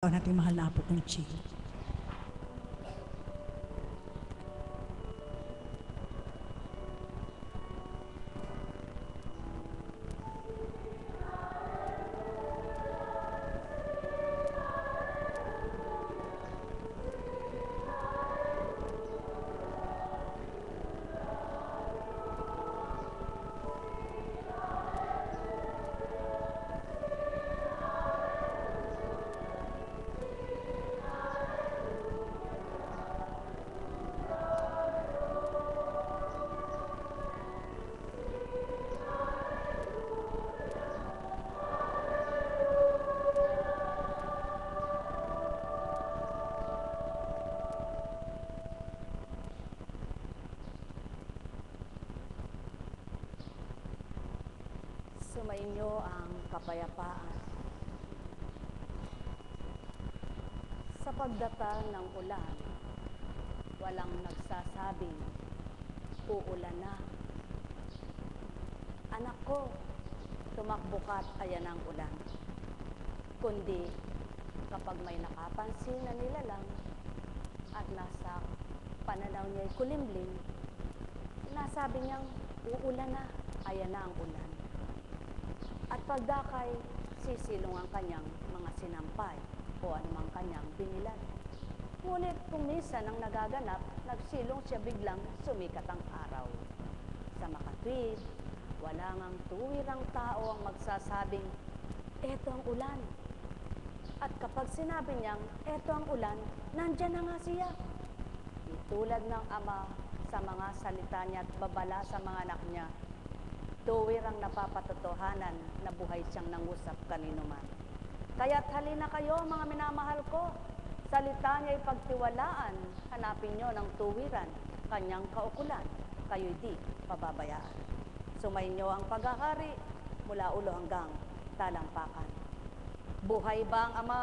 Nating mahal na Apo Conching. Sumainyo ang kapayapaan. Sa pagdatal ng ulan, walang nagsasabing, uulan na. Anak ko, tumakbo ka't ayan ang ulan. Kundi, kapag may nakapansin na nilalang at nasa pananaw niya'y kulimlim, nasabi niyang, uulan na, ayan na ang ulan. At pagdakay, sisilong ang kanyang mga sinampay o anumang kanyang binilan. Ngunit kung minsan ang nagaganap, nagsilong siya biglang sumikat ang araw. Sa makatwid, wala ngang tuwirang tao ang magsasabing, eto ang ulan. At kapag sinabi niyang, eto ang ulan, nandyan na nga siya. Tulad ng ama sa mga salita niya at babala sa mga anak niya, tuwir ang napapatotohanan na buhay siyang nangusap kanino man. Kaya't halina kayo mga minamahal ko, salita niya'y pagtiwalaan, hanapin niyo ng tuwiran, kanyang kaukulan, kayo'y di pababayaan. Sumainyo ang paghahari mula ulo hanggang talampakan. Buhay ba ang Ama?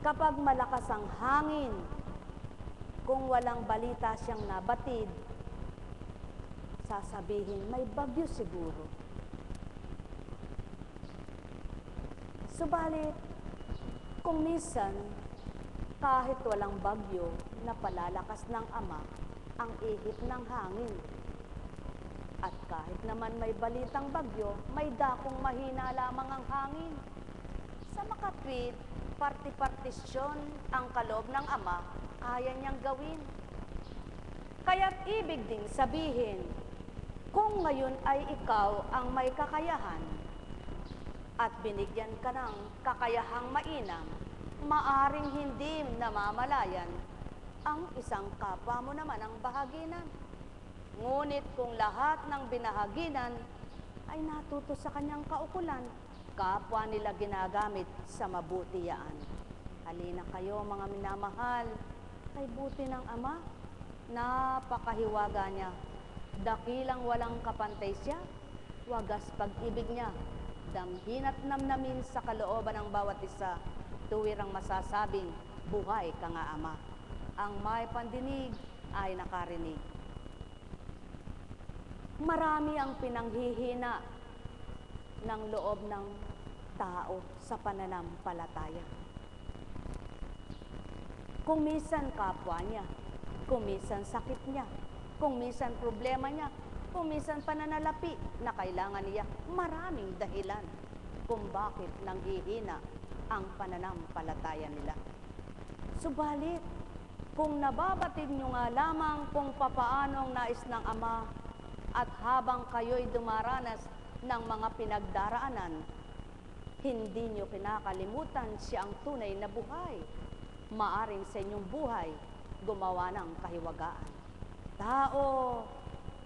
Kapag malakas ang hangin, kung walang balita siyang nabatid, sasabihin may bagyo siguro. Subalit, kung minsan, kahit walang bagyo, napalalakas ng Ama ang ihip ng hangin. At kahit naman may balitang bagyo, may dakong mahina lamang ang hangin. Sa makatwid, parti-partisyon ang kaloob ng Ama, kaya niyang gawin. Kaya't ibig ding sabihin, kung ngayon ay ikaw ang may kakayahan at binigyan ka ng kakayahang mainam, maaring hindi namamalayan ang isang kapwa mo naman ang bahaginan. Ngunit kung lahat ng binahaginan ay natuto sa kanyang kaukulan, kapwa nila ginagamit sa mabutiyaan. Halina kayo mga minamahal, kay buti ng Ama, napakahiwaga niya. Dakilang walang kapantay siya, wagas pag-ibig niya, damhin at namnamin sa kalooban ng bawat isa, tuwirang masasabing, buhay ka nga Ama. Ang may pandinig ay nakarinig. Marami ang pinanghihina ng loob ng tao sa pananampalataya. Kung minsan kapwa niya, kung minsan sakit niya, kung minsan problema niya, kung minsan pananalapi na kailangan niya, maraming dahilan kung bakit nanghihina ang pananampalataya nila. Subalit, kung nababatid nyo nga lamang kung papaano ang nais ng Ama at habang kayo'y dumaranas ng mga pinagdaraanan, hindi nyo kinakalimutan siya ang tunay na buhay. Maaring sa inyong buhay, gumawa ng kahiwagaan. Tao,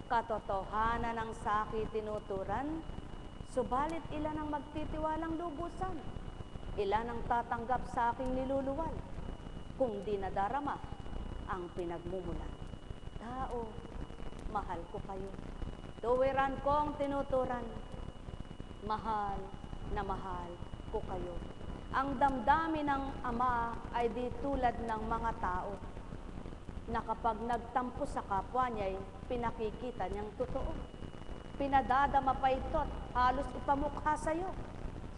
katotohanan ang saki tinuturan, subalit ilan ang magtitiwalang lubusan? Ilan ang tatanggap sa aking niluluwal, kung di nadarama ang pinagmumulan? Tao, mahal ko kayo. Tuwiran kong tinuturan, mahal na mahal ko kayo. Ang damdamin ng Ama ay di tulad ng mga tao na kapag nagtampo sa kapwa niya, pinakikita niyang totoo. Pinadadama pa ito't halos ipamukha sa'yo.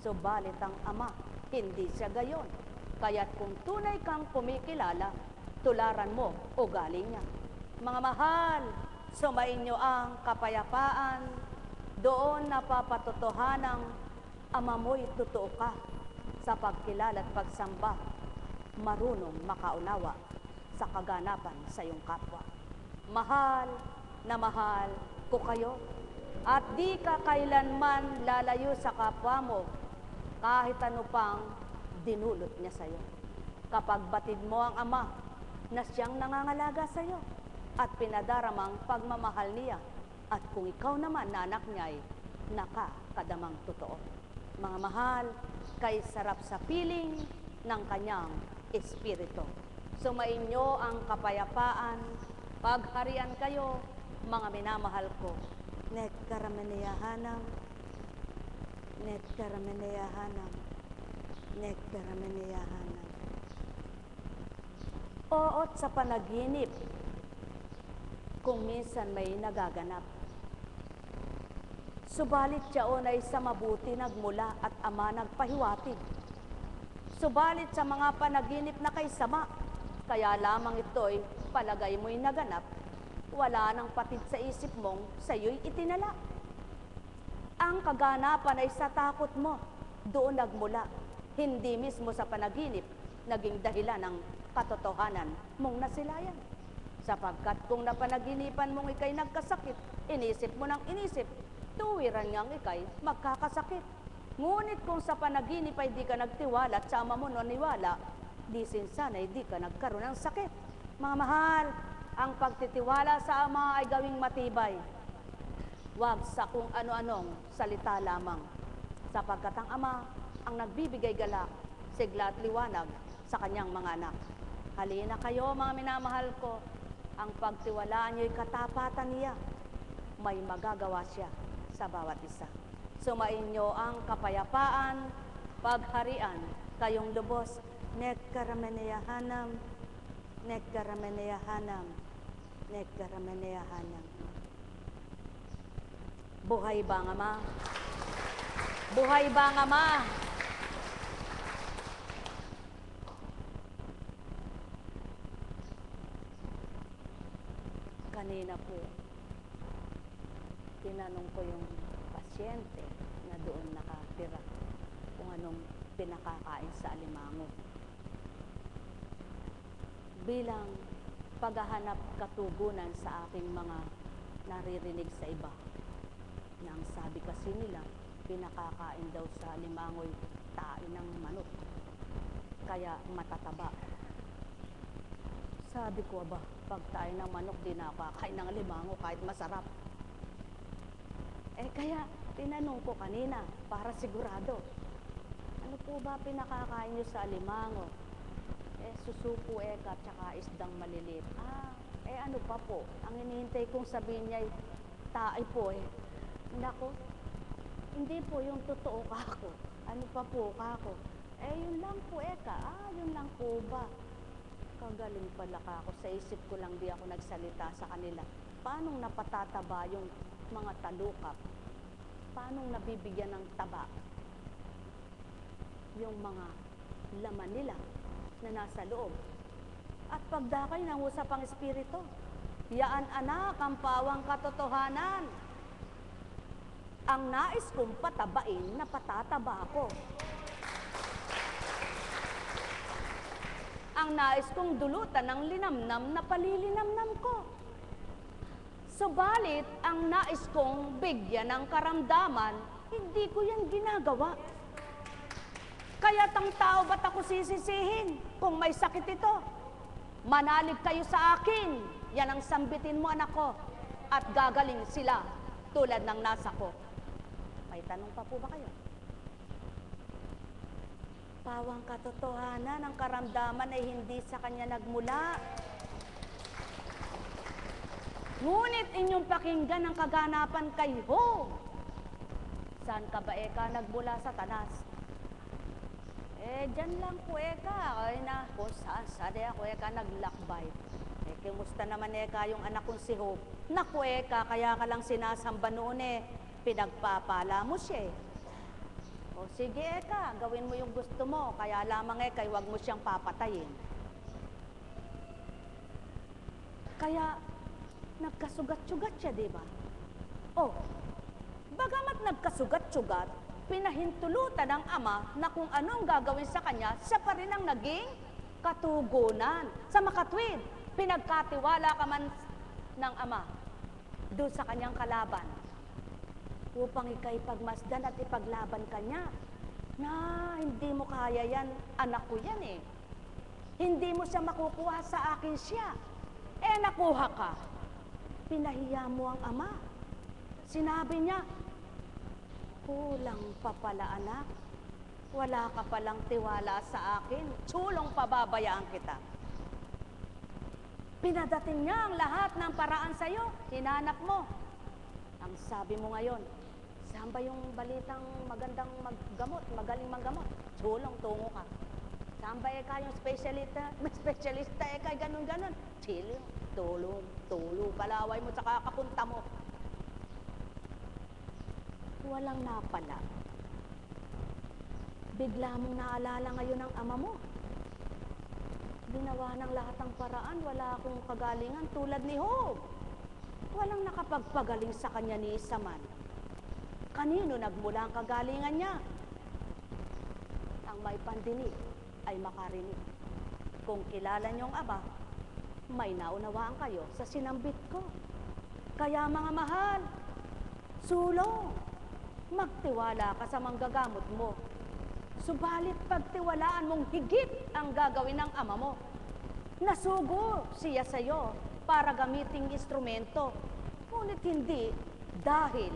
Subalit ang Ama, hindi siya gayon. Kaya't kung tunay kang kumikilala, tularan mo ugali niya. Mga mahal, sumainyo ang kapayapaan. Doon napapatotohanang Ama mo'y totoo ka sa pagkilala at pagsamba, marunong makaunawa sa kaganapan sa iyong kapwa. Mahal na mahal ko kayo, at di ka kailanman lalayo sa kapwa mo kahit ano pang dinulot niya sa iyo. Kapag batid mo ang Ama na siyang nangangalaga sa iyo at pinadaramang pagmamahal niya, at kung ikaw naman na anak niya ay nakakadamang totoo. Mga mahal, kay sarap sa piling ng kanyang espiritu. Sumainyo ang kapayapaan, pagharian kayo, mga minamahal ko. Nekkarameneyahanam, nekkarameneyahanam, nekkarameneyahanam. Oot sa panaginip, kung minsan may nagaganap. Subalit siyaon ay sa mabuti nagmula at Ama nagpahiwatig. Subalit sa mga panaginip na kay sama, kaya lamang ito'y palagay mo'y naganap, wala nang patid sa isip mong sa'yo'y itinala. Ang kaganapan ay sa takot mo, doon nagmula, hindi mismo sa panaginip, naging dahilan ng katotohanan mong nasilayan. Sapagkat kung napanaginipan mong ikay nagkasakit, inisip mo ng inisip, tuwiran ngang ikay magkakasakit. Ngunit kung sa panaginip ay di ka nagtiwala at sa Ama mo naniwala, di sinsanay di ka nagkaroon ng sakit. Mga mahal, ang pagtitiwala sa Ama ay gawing matibay. Huwag sa kung ano-anong salita lamang. Sapagkat ang Ama ang nagbibigay galak, sigla at liwanag sa kanyang mga anak. Halina kayo mga minamahal ko, ang pagtiwalaan niyo'y katapatan niya. May magagawa siya sa bawat isa. Sumainyo ang kapayapaan, pagharian, kayong lubos. Nekkarameneyahanam, nekkarameneyahanam, nekkarameneyahanam. Buhay ba ang Ama? Buhay ba ang Ama? Kanina po, tinanong ko yung pasyente na doon nakatira kung anong pinakakain sa alimango. Bilang paghahanap katugunan sa aking mga naririnig sa iba, na ang sabi kasi nila, pinakakain daw sa alimango'y tae ng manok, kaya matataba. Sabi ko, aba, pag tayo ng manok, di nakakain ng alimango kahit masarap. Kaya tinanong ko kanina, para sigurado, ano po ba pinakakain nyo sa alimango? Susupo eka, tsaka isdang maliliit. Ano pa po? Ang hinihintay kong sabihin niya ay tae po Nako, hindi po yung totoo kako. Ano pa po kako? Yun lang po eka. Yun lang po ba? Kagaling pala kako. Sa isip ko lang di ako nagsalita sa kanila. Paano napatataba yung mga talukap? Paano nabibigyan ng taba yung mga laman nila na nasa loob? At pagdakay ng usapang espiritu, yaan anak ang pawang katotohanan. Ang nais kong patabain na patataba ko. Ang nais kong dulutan ng linamnam na palilinamnam ko. Subalit, ang nais kong bigyan ng karamdaman, hindi ko yan ginagawa. Kaya't ang tao ba't ako sisisihin kung may sakit ito? Manalig kayo sa akin, yan ang sambitin mo anak ko, at gagaling sila tulad ng nasa ko. May tanong pa po ba kayo? Pawang katotohanan, ang karamdaman ay hindi sa kanya nagmula. Ngunit inyong pakinggan ang kaganapan kayo. Saan ka ba eka nagmula sa Satanas? Dyan lang po eka. Kung saan ako eka naglakbay. Kumusta naman eka yung anak kong si Hope? Naku Eka, kaya ka lang sinasamba noon pinagpapala mo siya O sige Eka, gawin mo yung gusto mo, kaya lamang Eka, huwag mo siyang papatayin. Kaya, nagkasugat-sugat siya, di ba? Oh, bagamat nagkasugat-sugat, pinahintulutan ng ama na kung anong gagawin sa kanya, siya pa rin ang naging katugunan. Sa makatwid, pinagkatiwala ka man ng ama doon sa kanyang kalaban upang ika'y pagmasdan at ipaglaban kanya na hindi mo kaya yan, anak ko yan Hindi mo siya makukuha, sa akin siya. Nakuha ka. Pinahiya mo ang ama. Sinabi niya, kulang pa pala anak. Wala ka palang tiwala sa akin. Tsulong pababayaan kita. Pinadating niya ang lahat ng paraan sa'yo. Hinanap mo. Ang sabi mo ngayon, saan ba yung balitang magandang maggamot, magaling manggamot? Tsulong, tungo ka. Saan ba yung specialista, ganun-ganun. Tsulong, tulong, palaway mo sa kakapunta mo. Walang napala. Bigla mong naalala ngayon ang ama mo. Ginawa ng lahat ng paraan, wala akong kagalingan tulad ni Job. Walang nakapagpagaling sa kanya ni isa man. Kanino nagmula ang kagalingan niya? Ang may pandinig ay makarinig. Kung kilala niyong Aba, may naunawaan kayo sa sinambit ko. Kaya mga mahal, sulong, magtiwala ka sa manggagamot mo. Subalit pagtiwalaan mong higit ang gagawin ng ama mo. Nasugo siya sa iyo para gamiting instrumento, ngunit hindi dahil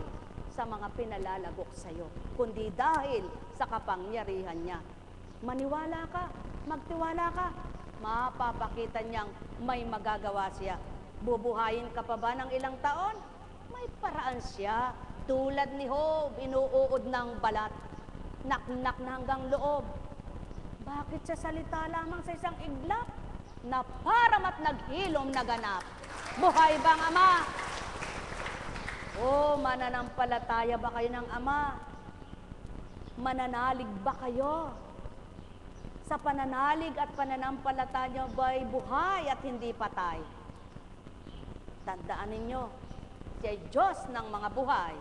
sa mga pinalalagok sa iyo, kundi dahil sa kapangyarihan niya. Maniwala ka, magtiwala ka, mapapakita niyang may magagawa siya. Bubuhayin ka pa ba ng ilang taon? May paraan siya. Tulad ni Job, inuuod ng balat. Naknak na hanggang loob. Bakit sa salita lamang sa isang iglap na paramat naghilom na ganap? Buhay bang ama? O mananampalataya ba kayo ng ama? Mananalig ba kayo? Sa pananalig at pananampalataya ba'y buhay at hindi patay? Tandaan ninyo, siya ay Diyos ng mga buhay,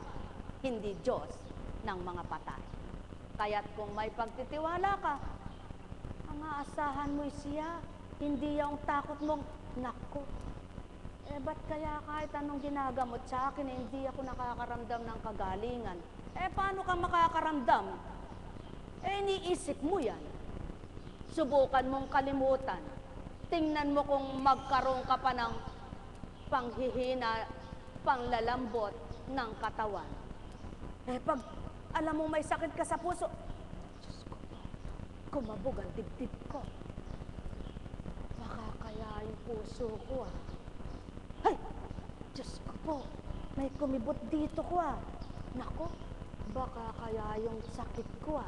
hindi Diyos ng mga patay. Kaya't kung may pagtitiwala ka, ang aasahan mo'y siya, hindi yung takot mong, naku, ba't kaya kahit anong ginagamot sa akin, hindi ako nakakaramdam ng kagalingan? Paano ka makakaramdam? Iniisip mo yan. Subukan mong kalimutan. Tingnan mo kung magkaroon ka pa ng panghihina, panglalambot ng katawan. Pag alam mo may sakit ka sa puso, Diyos ko po, kumabog ang dibdib ko. Baka kaya yung puso ko Ay! Diyos ko po, may kumibot dito ko Nako, baka kaya yung sakit ko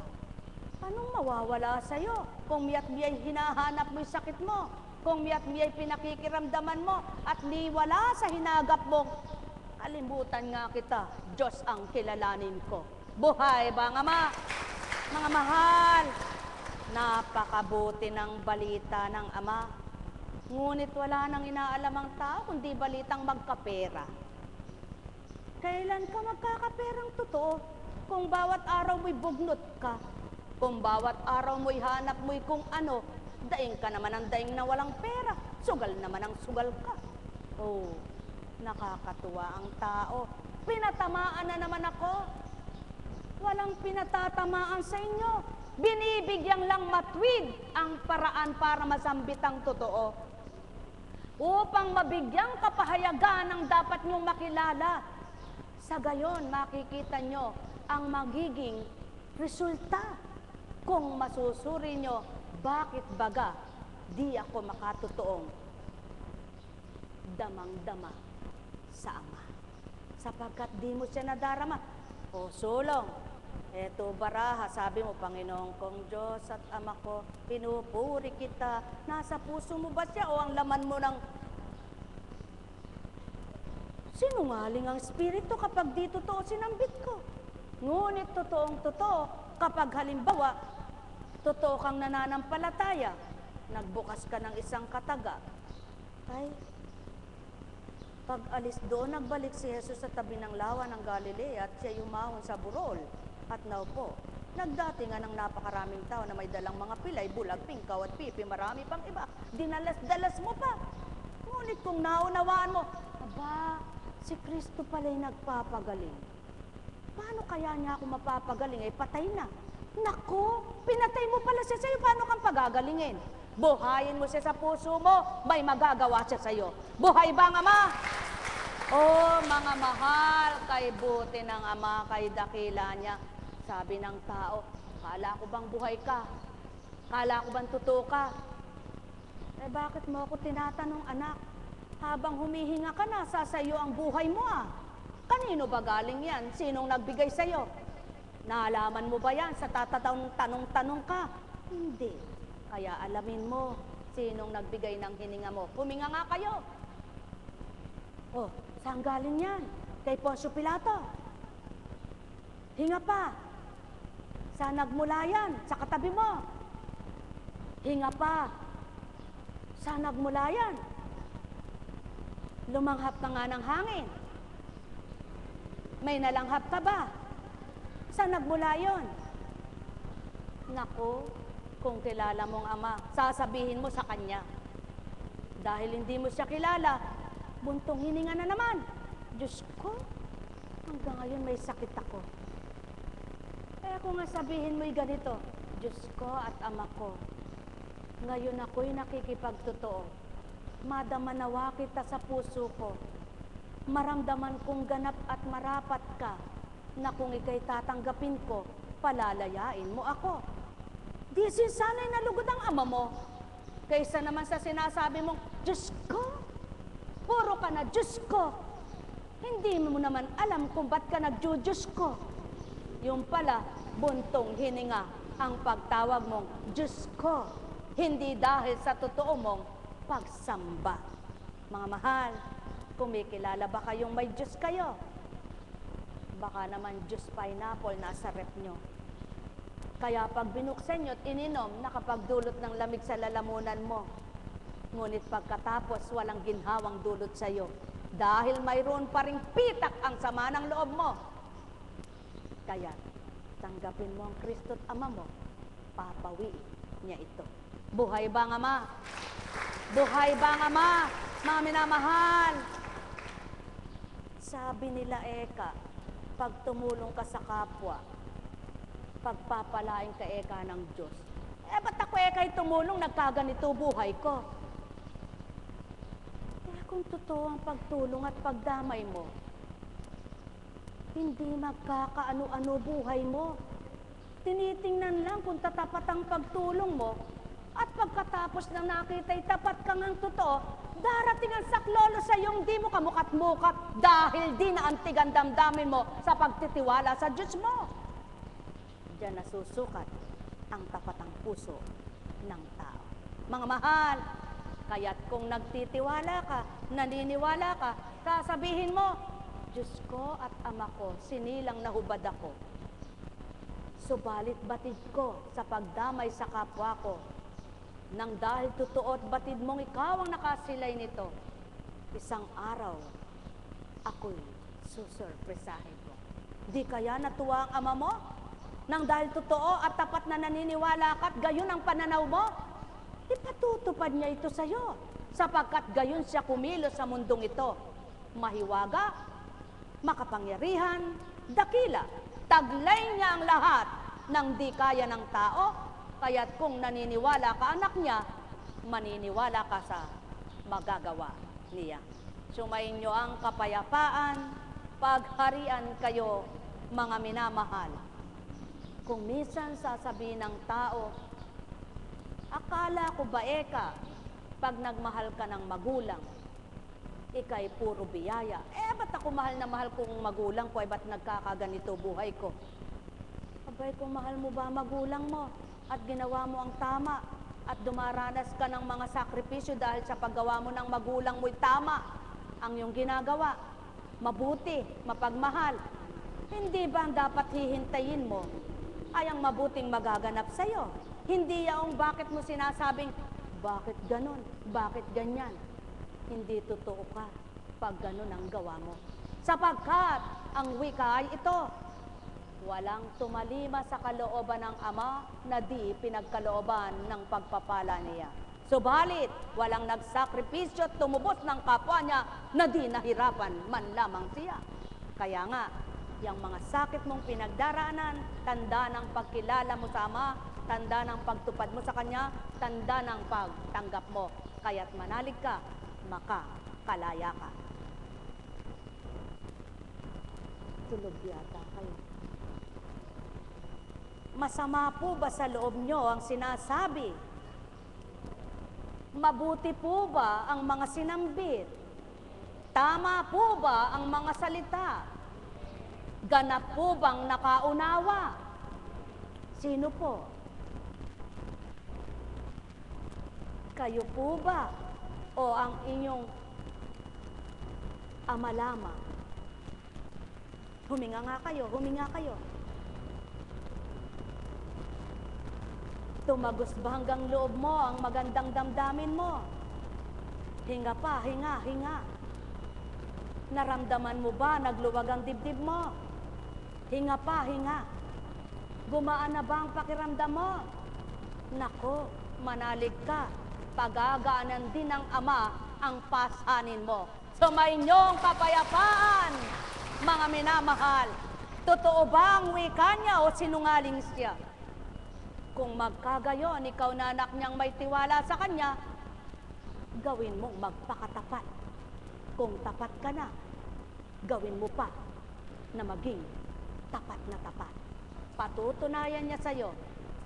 Anong mawawala sa'yo? Kung miya't-miya'y hinahanap mo yung sakit mo, kung miya't-miya'y pinakikiramdaman mo, at wala sa hinagap mo, kalimutan nga kita, Diyos ang kilalanin ko. Buhay ba nga mga mahal? Napakabuti ng balita ng ama. Ngunit wala nang inaalam ang tao, kundi balitang magkapera. Kailan ka magkakaperang totoo? Kung bawat araw mo'y bugnot ka, kung bawat araw mo'y hanap mo'y kung ano, daing ka naman ang daing na walang pera, sugal naman ang sugal ka. Oh, nakakatuwa ang tao. Pinatamaan na naman ako. Walang pinatatamaan sa inyo. Binibigyang lang matwid ang paraan para masambit ang totoo. Upang mabigyang kapahayagan ang dapat nyong makilala. Sa gayon, makikita nyo ang magiging resulta. Kung masusuri nyo, bakit baga di ako makatotoong damang-dama sa ama? Sapagkat di mo siya nadarama. O sulong, eto baraha, sabi mo, Panginoon kong Diyos at Ama ko, pinupuri kita. Nasa puso mo ba siya o ang laman mo ng Sinungaling ang espiritu kapag di totoo sinambit ko. Ngunit totoong totoo kapag halimbawa, totoo kang nananampalataya, nagbukas ka ng isang kataga, ay, pag alis doon, nagbalik si Jesus sa tabi ng lawa ng Galilea at siya umahon sa burol at naupo. Nagdati nga ng napakaraming tao na may dalang mga pilay, bulag, pingkaw at pipi, marami pang iba. Dinalas-dalas mo pa. Ngunit kung naunawaan mo, aba, si Kristo pala'y nagpapagaling. Paano kaya niya ako mapapagaling? Ay patay na. Nako, pinatay mo pala siya sa'yo, paano kang pagagalingin? Buhayin mo siya sa puso mo, may magagawa siya sa'yo. Buhay ba ang Ama? Oh, mga mahal, kay buti ng Ama, kay dakila niya. Sabi ng tao, kala ko bang buhay ka? Kala ko bang totoo ka? Eh bakit mo ako tinatanong, anak? Habang humihinga ka na, sasayo ang buhay mo ah. Kanino ba galing yan? Sinong nagbigay sa'yo? Naalaman mo ba yan sa tanong-tanong ka? Hindi. Kaya alamin mo, sinong nagbigay ng hininga mo. Huminga nga kayo. Oh, saan galing yan? Kay Poncio Pilato. Hinga pa. Saan nagmula yan? Sa katabi mo. Hinga pa. Saan nagmula yan? Lumanghap ka nga ng hangin. May nalanghap ka ba? Saan nagmula yon? Naku, kung kilala mong Ama, sasabihin mo sa Kanya. Dahil hindi mo siya kilala, buntong hininga na naman. Diyos ko, hanggang ngayon may sakit ako. Kaya kung nga sabihin mo'y ganito, Diyos ko at Ama ko, ngayon ako'y nakikipagtotoo. Madama nawa kita sa puso ko. Maramdaman kong ganap at marapat ka na kung ika'y tatanggapin ko, palalayain mo ako. Di sana'y nalugod ang Ama mo. Kaysa naman sa sinasabi mong, Diyos ko, puro ka na Diyos ko. Hindi mo naman alam kung ba't ka nagjo-Diyos ko. Yung pala, buntong hininga ang pagtawag mong Diyos ko. Hindi dahil sa totoo mong pagsamba. Mga mahal, kumikilala ba kayong may Diyos kayo? Baka naman Diyos pineapple nasa rep nyo. Kaya pag binuksan nyo at ininom, nakapagdulot ng lamig sa lalamunan mo. Ngunit pagkatapos, walang ginhawang dulot sa'yo. Dahil mayroon pa ring pitak ang sama ng loob mo. Kaya, tanggapin mo ang Kristo at Ama mo, papawi niya ito. Buhay ba ang Ama? Buhay ba ang Ama? Mga minamahal. Sabi nila Eka, pag tumulong ka sa kapwa, pagpapalain ka Eka ng Diyos. Eh, ba't ako Eka'y tumulong, nagkaganito buhay ko? Eh, kung totoo ang pagtulong at pagdamay mo, hindi magkakaano-ano buhay mo. Tinitingnan lang kung tatapat ang pagtulong mo, at pagkatapos na nakita'y tapat ka ng totoo, darating ang saklolo sa iyong di mo kamukat-mukat dahil di naantig ang damdamin mo sa pagtitiwala sa Diyos mo. Diyan nasusukat ang tapatang puso ng tao. Mga mahal, kaya't kung nagtitiwala ka, naniniwala ka, sasabihin mo, Diyos ko at Ama ko, sinilang nahubad ako. Subalit batid ko sa pagdamay sa kapwa ko, nang dahil totoo at batid mong ikaw ang nakasilay nito, isang araw, ako'y susurpresahin mo. Di kaya natuwa ang Ama mo? Nang dahil totoo at tapat na naniniwala ka at gayon ang pananaw mo, ipatutupad niya ito sa iyo, sapagkat gayon siya kumilos sa mundong ito. Mahiwaga, makapangyarihan, dakila, taglay niya ang lahat ng di kaya ng tao. Kaya't kung naniniwala ka anak niya, maniniwala ka sa magagawa niya. Sumayin niyo ang kapayapaan, pagharian kayo, mga minamahal. Kung minsan sasabihin ng tao, akala ko ba Eka, pag nagmahal ka ng magulang, ika'y puro biyaya. Eh, ba't ako mahal na mahal kong magulang ko, ay ba't nagkakaganito buhay ko? Abay, kung mahal mo ba magulang mo, at ginawa mo ang tama, at dumaranas ka ng mga sakripisyo dahil sa paggawa mo ng magulang mo'y tama ang iyong ginagawa, mabuti, mapagmahal. Hindi ba ang dapat hihintayin mo ay ang mabuting magaganap sa'yo? Hindi yaong bakit mo sinasabing, bakit ganon, bakit ganyan? Hindi totoo ka pag ganon ang gawa mo. Sapagkat ang wika ay ito, walang tumalima sa kalooban ng Ama na di pinagkalooban ng pagpapala niya. Subalit, walang nagsakripisyo at tumubos ng kapwa niya na di nahirapan man lamang siya. Kaya nga, yung mga sakit mong pinagdaraanan, tanda ng pagkilala mo sa Ama, tanda ng pagtupad mo sa Kanya, tanda ng pagtanggap mo. Kaya't manalig ka, makakalaya ka. Tulog yata kayo. Masama po ba sa loob nyo ang sinasabi? Mabuti po ba ang mga sinambit? Tama po ba ang mga salita? Ganap po bang nakaunawa? Sino po? Kayo po ba? O ang inyong ama lamang? Huminga nga kayo, huminga kayo. Tumagos ba hanggang loob mo ang magandang damdamin mo? Hinga pa, hinga, hinga. Naramdaman mo ba nagluwag ang dibdib mo? Hinga pa, hinga. Gumaan na ba ang pakiramdam mo? Nako, manalig ka. Pagagaanan din ng Ama ang pasanin mo. Sumayinyong kapayapaan, mga minamahal. Totoo ba ang wika niya o sinungaling siya? Kung magkagayon, ikaw na anak niyang may tiwala sa kanya, gawin mong magpakatapat. Kung tapat ka na, gawin mo pa na maging tapat na tapat. Patutunayan niya sa'yo,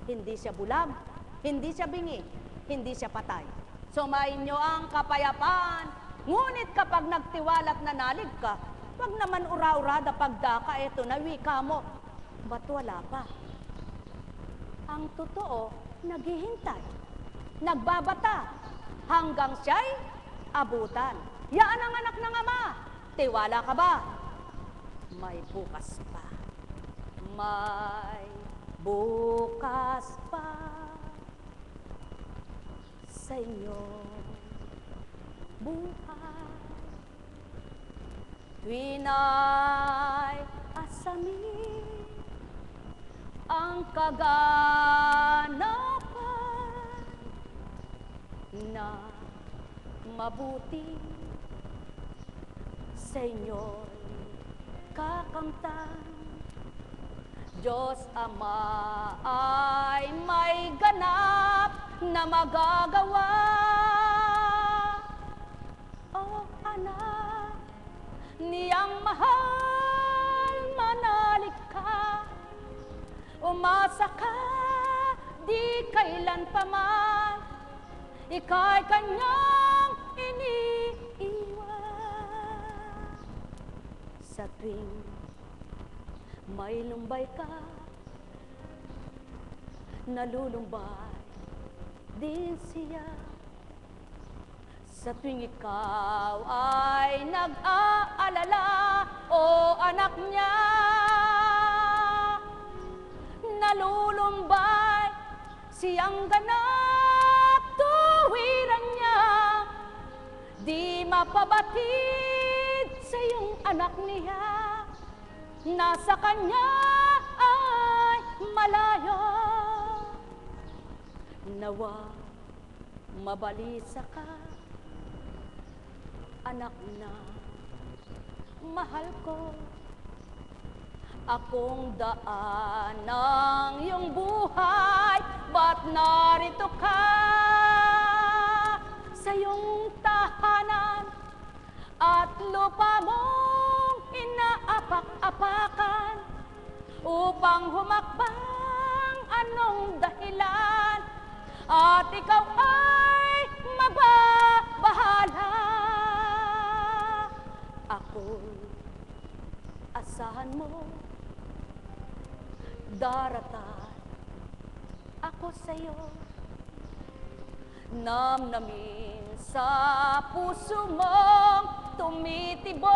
hindi siya bulag, hindi siya bingi, hindi siya patay. Sumayin niyo ang kapayapaan, ngunit kapag nagtiwala at nanalig ka, wag naman ura-urada pagdaka, eto na wika mo. Ba't wala pa? Ang totoo, naghihintay, nagbabata, hanggang siya'y abutan. Yaan ang anak ng Ama. Tiwala ka ba? May bukas pa. May bukas pa sa inyong buhay. Tuwin ay asamin ang kaganapan na mabuti sa inyo'y kakamtan. Diyos Ama ay may ganap na magagawa. O anak, niyang mahal, manalig ka. Umasa ka, di kailan pa man, ika'y kanyang iniiwan. Sa tuwing may lumbay ka, nalulumbay din siya. Sa tuwing ikaw ay nag-aalala, o anak niya, nalulumbay siyang ganap, tuwiran niya, di mapabatid sa iyong anak niya, nasa kanya ay malayo. Nawa mabalisa ka, anak na mahal ko. Akong daan ng iyong buhay, ba't narito ka sa iyong tahanan at lupa mong inaapak-apakan upang humakbang anong dahilan at ikaw ay mababahala. Ako'y asahan mo, daratan ako sa'yo, namnamin sa puso mong tumitibok.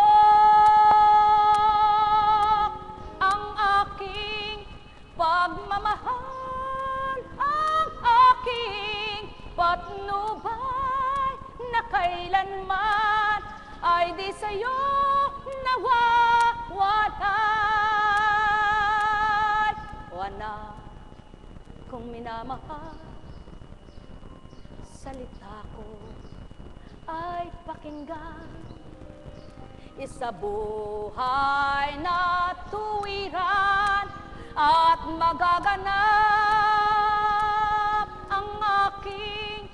pagmamahal ang aking patnubay na kailanman ay di sa'yo nawawalay. O anak kong minamahal, salita ko ay pakinggan. Isa buhay na tuwiran at magaganap ang aking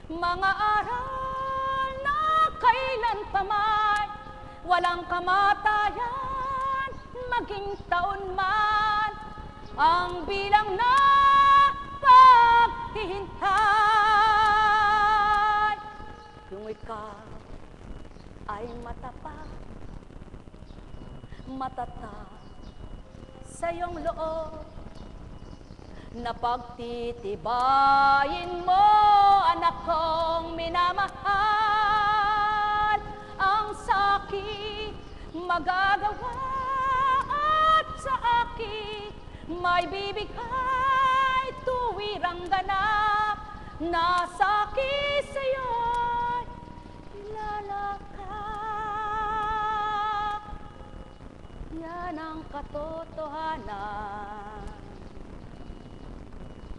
mga aral na kailan pa man walang kamatayan, maging taon man ang bilang na paghihintay. Kung ikaw ay matapat, matatag sa iyong loob, na pagtitibayin mo, anak kong minamahal, ang sa'kin magagawa at sa akin may bibigay tuwirang ganap na sa'kin sa'yo'y ilalakad. Yan ang katotohanan,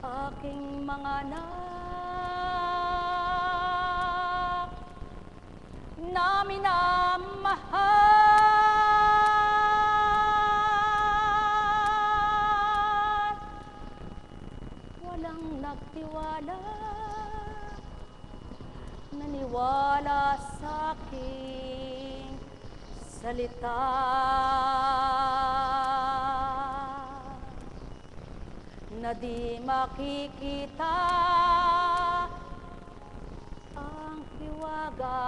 aking mga anak na minamahal. Walang nagtiwala, naniwala sa aking salita. Na di makikita ang hiwaga.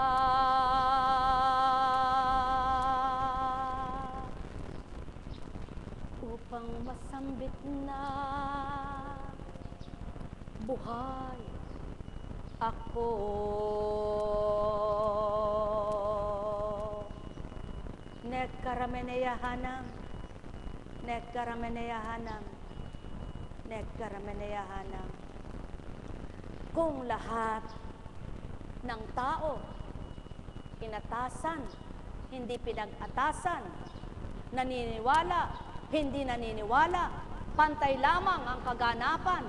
Upang masambit na buhay ako. Nekkarameneyahanam, nekkarameneyahanam, nekkarameneyahanam. Kung lahat ng tao inatasan, hindi pinag-atasan, naniniwala, hindi naniniwala, pantay lamang ang kaganapan,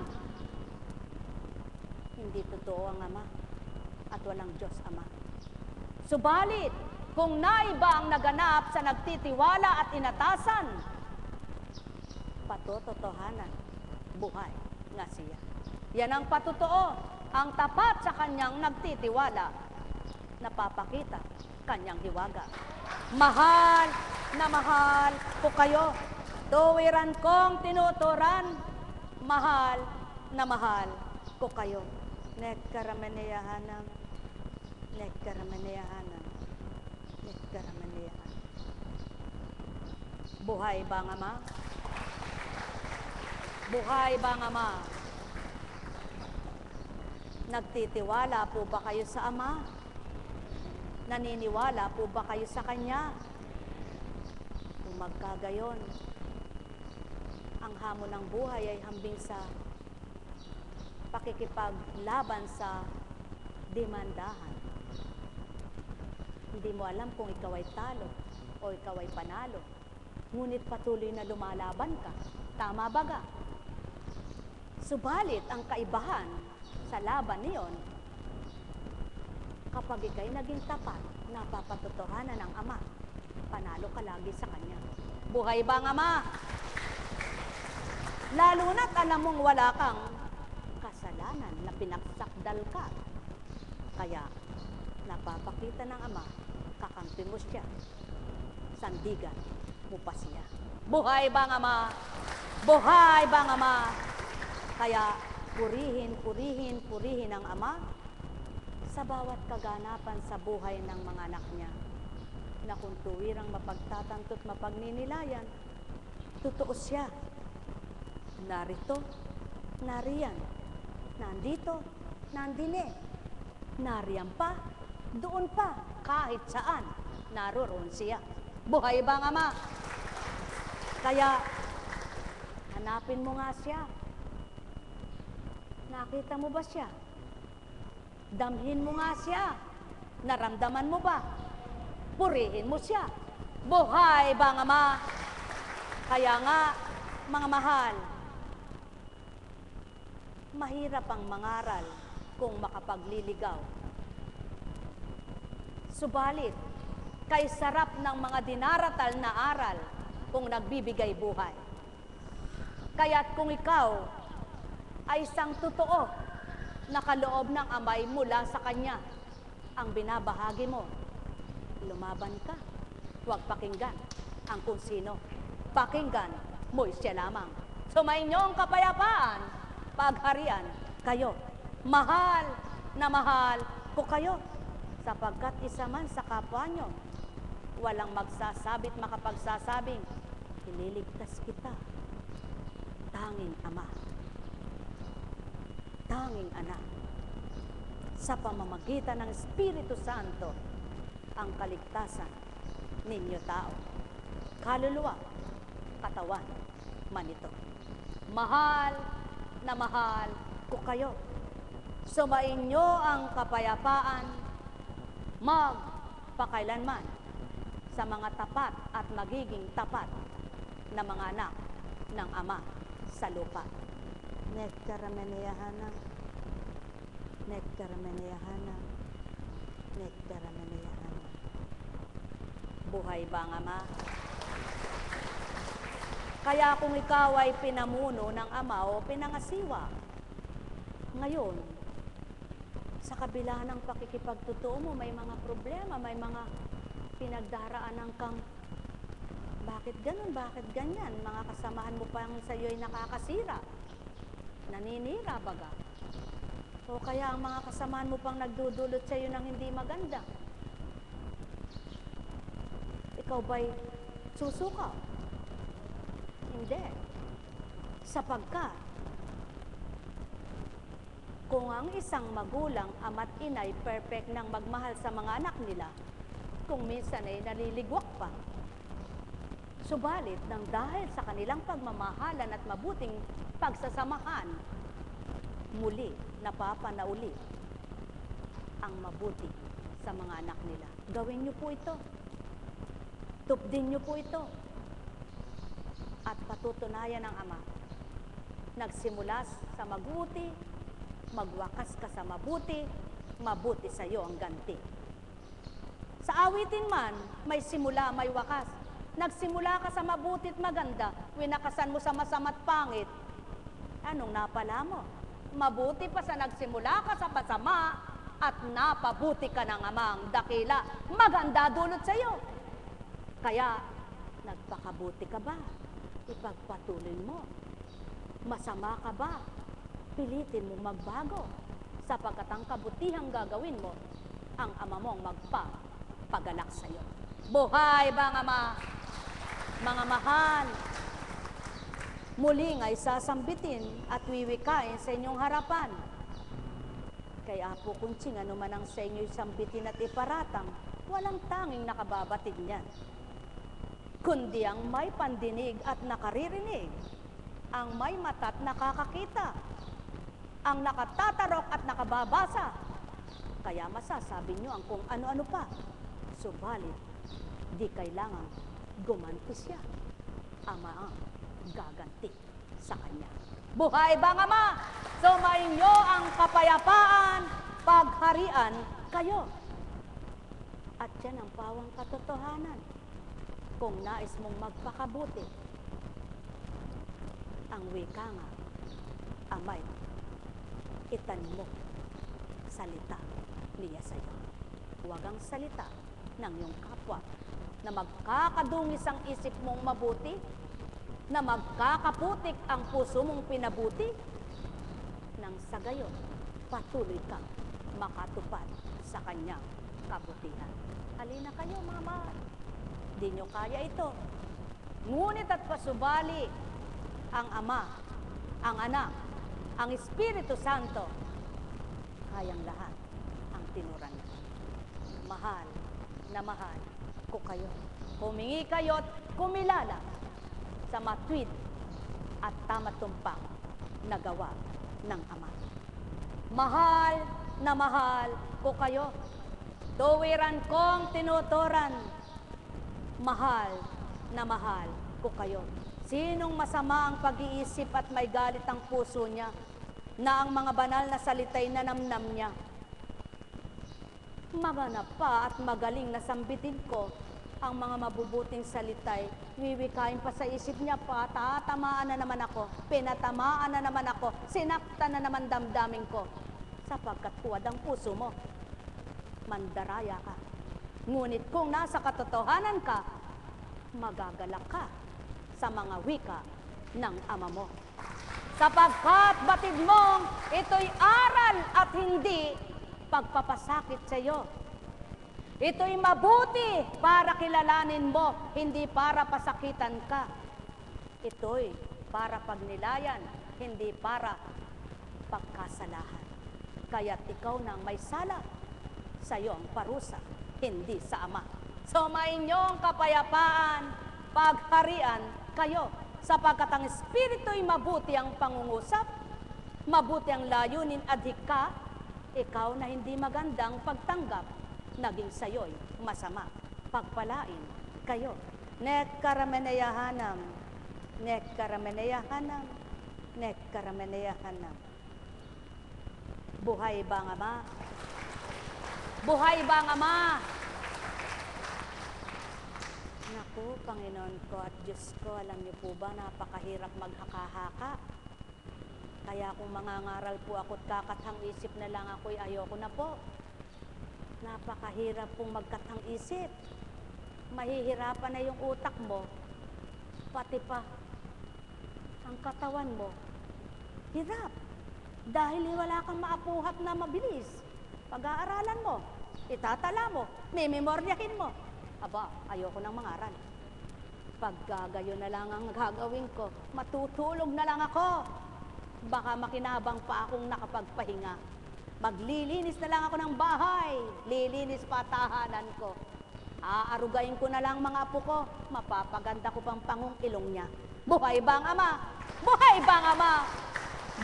hindi totoo ang Ama at walang Diyos Ama. Subalit, kung naiba ang naganap sa nagtitiwala at inatasan, patototohanan, buhay nga siya. Yan ang patotoo, ang tapat sa kanyang nagtitiwala, napapakita kanyang hiwaga. Mahal na mahal ko kayo, tuwiran kong tinuturan, mahal na mahal ko kayo. Nekkarameneyahanam, nekkarameneyahanam, nekkarameneyahanam. Buhay ba ang Ama? Buhay ba ang Ama? Nagtitiwala po ba kayo sa Ama? Naniniwala po ba kayo sa Kanya? Kung magkagayon, ang hamon ng buhay ay hambing sa pakikipaglaban sa demandahan. Hindi mo alam kung ikaw ay talo o ikaw ay panalo, ngunit patuloy na lumalaban ka. Tama ba ga? Subalit ang kaibahan sa laban niyon, kapag ikay naging tapat, napapatotohanan ng Ama, panalo ka lagi sa Kanya. Buhay ba ang Ama? Lalo na't alam mong wala kang kasalanan na pinagsakdal ka. Kaya, napapakita ng Ama, kakampi mo siya, sandigan mo pa siya. Buhay ba ang Ama? Buhay ba ang Ama? Kaya, purihin, purihin, purihin ang Ama sa bawat kaganapan sa buhay ng mga anak niya, na kung tuwirang mapagtatanto't mapagninilayan, totoo siya. Narito, nariyan, nandito, nandine, nariyan pa, doon pa, kahit saan, naroroon siya. Buhay ba ang Ama? Kaya, Hanapin mo nga siya. Nakita mo ba siya? Damhin mo nga siya. Naramdaman mo ba? Purihin mo siya. Buhay ba nga ma? Kaya nga, mga mahal, mahirap ang mangaral kung makapagliligaw. Subalit, kay sarap ng mga dinaratal na aral kung nagbibigay buhay. Kaya't kung ikaw ay isang totoo na kaloob ng amay mula sa Kanya, ang binabahagi mo, lumaban ka. Huwag pakinggan ang kung sino. Pakinggan mo siya lamang. Sumainyong kapayapaan, pagharian kayo. Mahal na mahal ko kayo, sapagkat isa man sa kapwa nyo, walang magsasabit makapagsasabing, ililigtas kita. Tanging Ama, tanging Anak, sa pamamagitan ng Espiritu Santo, ang kaligtasan ninyo tao, kaluluwa, katawan, manito. Mahal na mahal ko kayo. Sumainyo ang kapayapaan magpakailanman sa mga tapat at magiging tapat na mga anak ng Ama sa lupa. Nektarameneyahana, nektarameneyahana, nektarameneyahana. Buhay ba ang Ama? Kaya kung ikaw ay pinamuno ng Ama o pinangasiwa, ngayon, sa kabila ng pakikipagtotoo mo, may mga problema, may mga pinagdaraanan kang bakit ganun, bakit ganyan? Mga kasamahan mo pang sa iyo'y nakakasira, naninira baga. O kaya ang mga kasamahan mo pang nagdudulot sa iyo ng hindi maganda. Ikaw ba'y susuka? Hindi. Sapagkat, kung ang isang magulang, ama't inay, perfect nang magmahal sa mga anak nila, kung minsan ay naliligwak pa, subalit nang dahil sa kanilang pagmamahalan at mabuting pagsasamahan, muli napapanauli ang mabuti sa mga anak nila. Gawin niyo po ito. Tupdin niyo po ito. At patutunayan ng Ama, nagsimula sa mabuti, magwakas ka sa mabuti, mabuti sa iyo ang ganti. Sa awitin man, may simula, may wakas. Nagsimula ka sa mabuti at maganda, winakasan mo sa masama't pangit. Anong napala mo? Mabuti pa sa nagsimula ka sa masama at napabuti ka ng Amang dakila. Maganda dulot sa iyo. Kaya, nagpakabuti ka ba? Ipagpatuloy mo. Masama ka ba? Pilitin mo magbago. Sapagkat ang kabutihang gagawin mo, ang Ama mong magpapagalak sa iyo. Buhay ba ang Ama? Mga mahal, muling ay sasambitin at wiwikain sa inyong harapan. Kay Apo Kunching, ano man ang sa inyo'y sambitin at iparatang, walang tanging nakababatid niyan. Kundi ang may pandinig at nakaririnig, ang may mata at nakakakita, ang nakatatarok at nakababasa. Kaya masasabi nyo ang kung ano-ano pa. Subalit, di kailangan gumanti siya. Ama ang gaganti sa kanya. Buhay ba ang Ama? Sumainyo ang kapayapaan, pagharian kayo. At yan ang pawang katotohanan. Kung nais mong magpakabuti, ang wika nga, Amay, itanim mo salita niya sa iyo. Huwag ang salita ng iyong kapwa na magkakadungis ang isip mong mabuti, na magkakaputik ang puso mong pinabuti, nang sa gayon, patuloy kang makatupad sa kanyang kabutihan. Halina kayo, mga mahal. Di nyo kaya ito. Ngunit at pasubali, ang Ama, ang Anak, ang Espiritu Santo, kayang lahat ang tinuran niya. Mahal na mahal ko kayo. Humingi kayo't kumilala sa matwid at tama-tumpang na gawa ng Ama. Mahal na mahal ko kayo. Tuwiran kong tinuturan. Mahal na mahal ko kayo. Sinong masama ang pag-iisip at may galit ang puso niya na ang mga banal na salita'y nanamnam niya? Maganap pa at magaling na sambitin ko ang mga mabubuting salita'y wiwikain pa sa isip niya pa, tatamaan na naman ako, pinatamaan na naman ako, sinaktan na naman damdamin ko, sapagkat huwad ang puso mo, mandaraya ka. Ngunit kung nasa katotohanan ka, magagalak ka sa mga wika ng Ama mo. Sapagkat batid mong ito'y aral at hindi pagpapasakit sa iyo. Ito'y mabuti para kilalanin mo, hindi para pasakitan ka. Ito'y para pagnilayan, hindi para pagkasalahan. Kaya't ikaw nang may sala, sa iyo ang parusa, hindi sa Ama. So mainyong kapayapaan, pagharian kayo, sapagkat ang Espiritu'y mabuti ang pangungusap, mabuti ang layunin adhika, ikaw na hindi magandang pagtanggap, naging sayo'y masama. Pagpalain kayo. Nekkarameneyahanam, nekkarameneyahanam, nekkarameneyahanam. Buhay ba ang Ama? Buhay ba ang Ama? Naku, Panginoon ko at Diyos ko, alam niyo po ba, napakahirap maghaka-haka. Kaya kung mangangaral po ako't kakathang isip na lang ako'y ayoko na po. Napakahirap pong magkathang isip. Mahihirapan na yung utak mo, pati pa ang katawan mo. Hirap. Dahil wala kang maapuhat na mabilis. Pag-aaralan mo, itatala mo, mememoryahin mo. Aba, ayoko nang mangaral. Pag gayon na lang ang gagawin ko, matutulog na lang ako. Baka makinabang pa akong nakapagpahinga. Maglilinis na lang ako ng bahay, lilinis pa tahanan ko. Aarugain ko na lang mga apo ko, mapapaganda ko pang pangong ilong niya. Buhay ba ang Ama? Buhay ba ang Ama?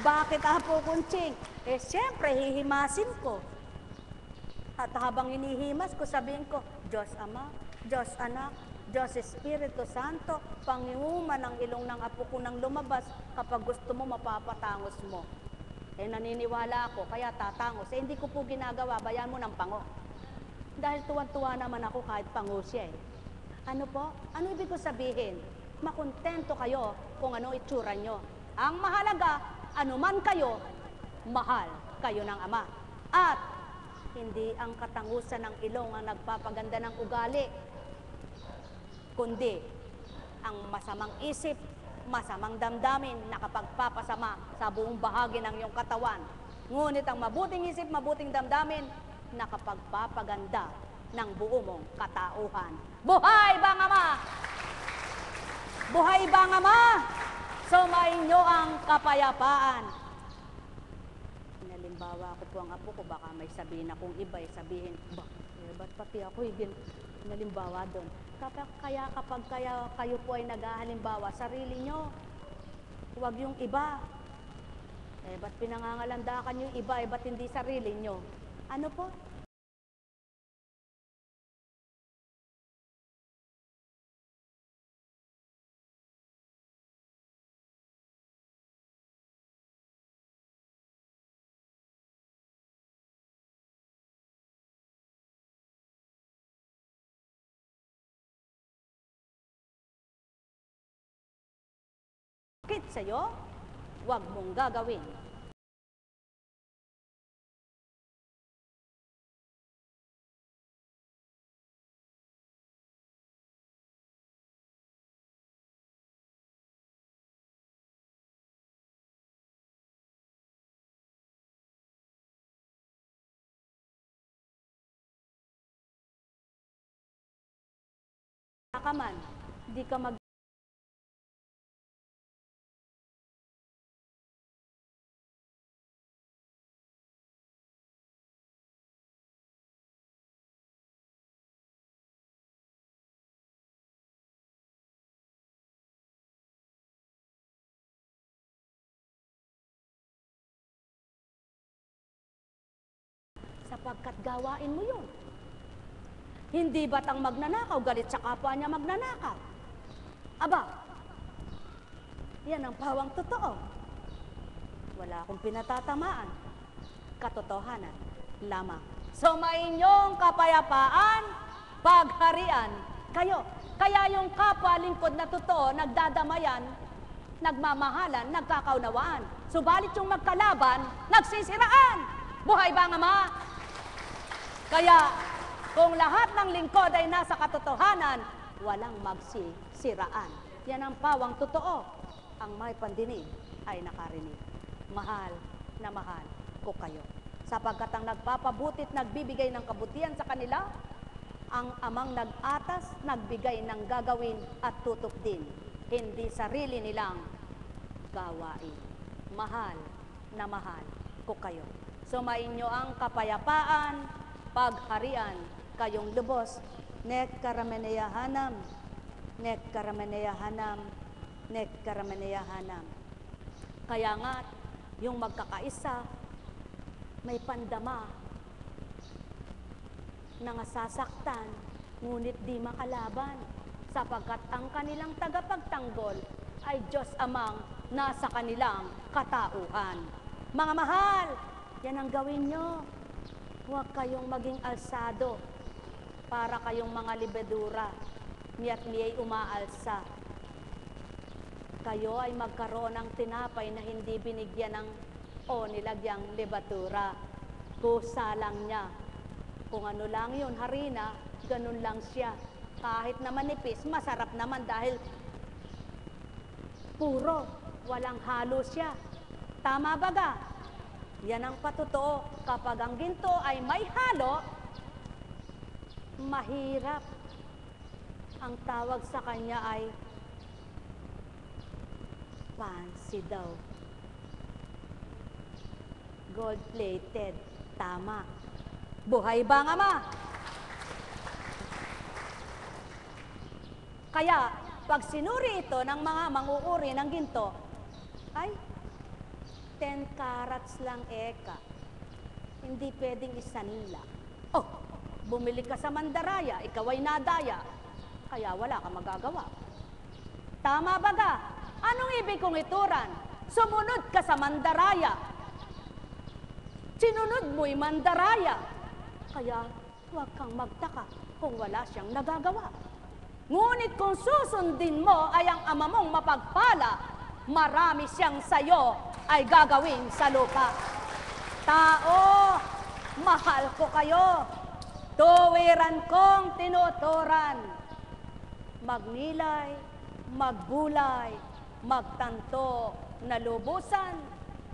Bakit Apo Kunching? Siyempre, hihimasin ko. At habang hinihimas ko, sabihin ko, Diyos Ama, Diyos Anak, Diyos Espiritu Santo, pangiuman ang ilong ng apo ko nang lumabas, kapag gusto mo, mapapatangos mo. Naniniwala ako, kaya tatangos. Hindi ko po ginagawa, bayan mo ng pango. Dahil tuwan-tuwa naman ako kahit pango siya eh. Ano po? Ano ibig ko sabihin? Makontento kayo kung ano itsura nyo. Ang mahalaga, anuman kayo, mahal kayo ng Ama. At hindi ang katangusan ng ilong ang nagpapaganda ng ugali, kundi ang masamang isip, masamang damdamin na kapagpapasama sa buong bahagi ng iyong katawan. Ngunit ang mabuting isip, mabuting damdamin na kapagpapaganda ng buo mong katauhan. Buhay ba ang Ama? Buhay ba ang Ama? Sumayin niyo ang kapayapaan. Nalimbawa ko po ang apo ko, baka may sabihin akong iba, sabihin, ba't pati ako nalimbawa doon? Kaya kapag kayo po ay naghahalimbawa, sarili nyo, huwag yung iba. Ba't pinangangalandakan yung iba, ba't hindi sarili nyo? Ano po? Bakit sa'yo? Huwag mong gagawin. Ka man, di ka mag sapagkat gawain mo yun. Hindi ba't ang magnanakaw, galit sa kapwa niya magnanakaw? Aba, yan ang pawang totoo. Wala akong pinatatamaan. Katotohanan lamang. So mainyong kapayapaan, pagharian kayo. Kaya yung kapwa lingkod na totoo, nagdadamayan, nagmamahalan, nagkakaunawaan. Subalit yung magkalaban, nagsisiraan. Buhay ba ang Ama? Kaya kung lahat ng lingkod ay nasa katotohanan, walang magsisiraan. Yan ang pawang totoo. Ang may pandinig ay nakarinig. Mahal na mahal ko kayo. Sapagkat ang nagpapabutit, nagbibigay ng kabutihan sa kanila, ang Amang nag-atas, nagbigay ng gagawin at tutok din. Hindi sarili nilang gawain. Mahal na mahal ko kayo. Sumainyo ang kapayapaan, pagharian, kayong lubos. Nek karameneyahanam, nek karameneyahanam, nek karameneyahanam. Kaya nga, yung magkakaisa, may pandama na nasasaktan, ngunit di makalaban, sapagkat ang kanilang tagapagtanggol ay Diyos Amang nasa kanilang katauhan. Mga mahal, yan ang gawin nyo. Huwag kayong maging alsado para kayong mga libedura, niya't niya'y umaalsa. Kayo ay magkaroon ng tinapay na hindi binigyan ng o nilagyang libatura. Kusa lang niya. Kung ano lang yun, harina, ganun lang siya. Kahit na manipis, masarap naman dahil puro, walang halo siya. Tama baga? Yan ang patotoo. Kapag ang ginto ay may halo, mahirap. Ang tawag sa kanya ay fancy daw. Gold-plated. Tama. Buhay ba ang Ama? Kaya, pag sinuri ito ng mga manguuri ng ginto, ay 10 carats lang eka. Hindi pwedeng isanla. Oh, bumili ka sa mandaraya, ikaw ay nadaya. Kaya wala ka magagawa. Tama baga? Anong ibig kong ituran? Sumunod ka sa mandaraya. Sinunod mo'y mandaraya. Kaya huwag kang magtaka kung wala siyang nagagawa. Ngunit kung susundin mo ay ang Ama mong mapagpala, marami siyang sayo ay gagawin sa lupa. Tao, mahal ko kayo. Tuwiran kong tinuturan. Magnilay, magbulay, magtanto na lubusan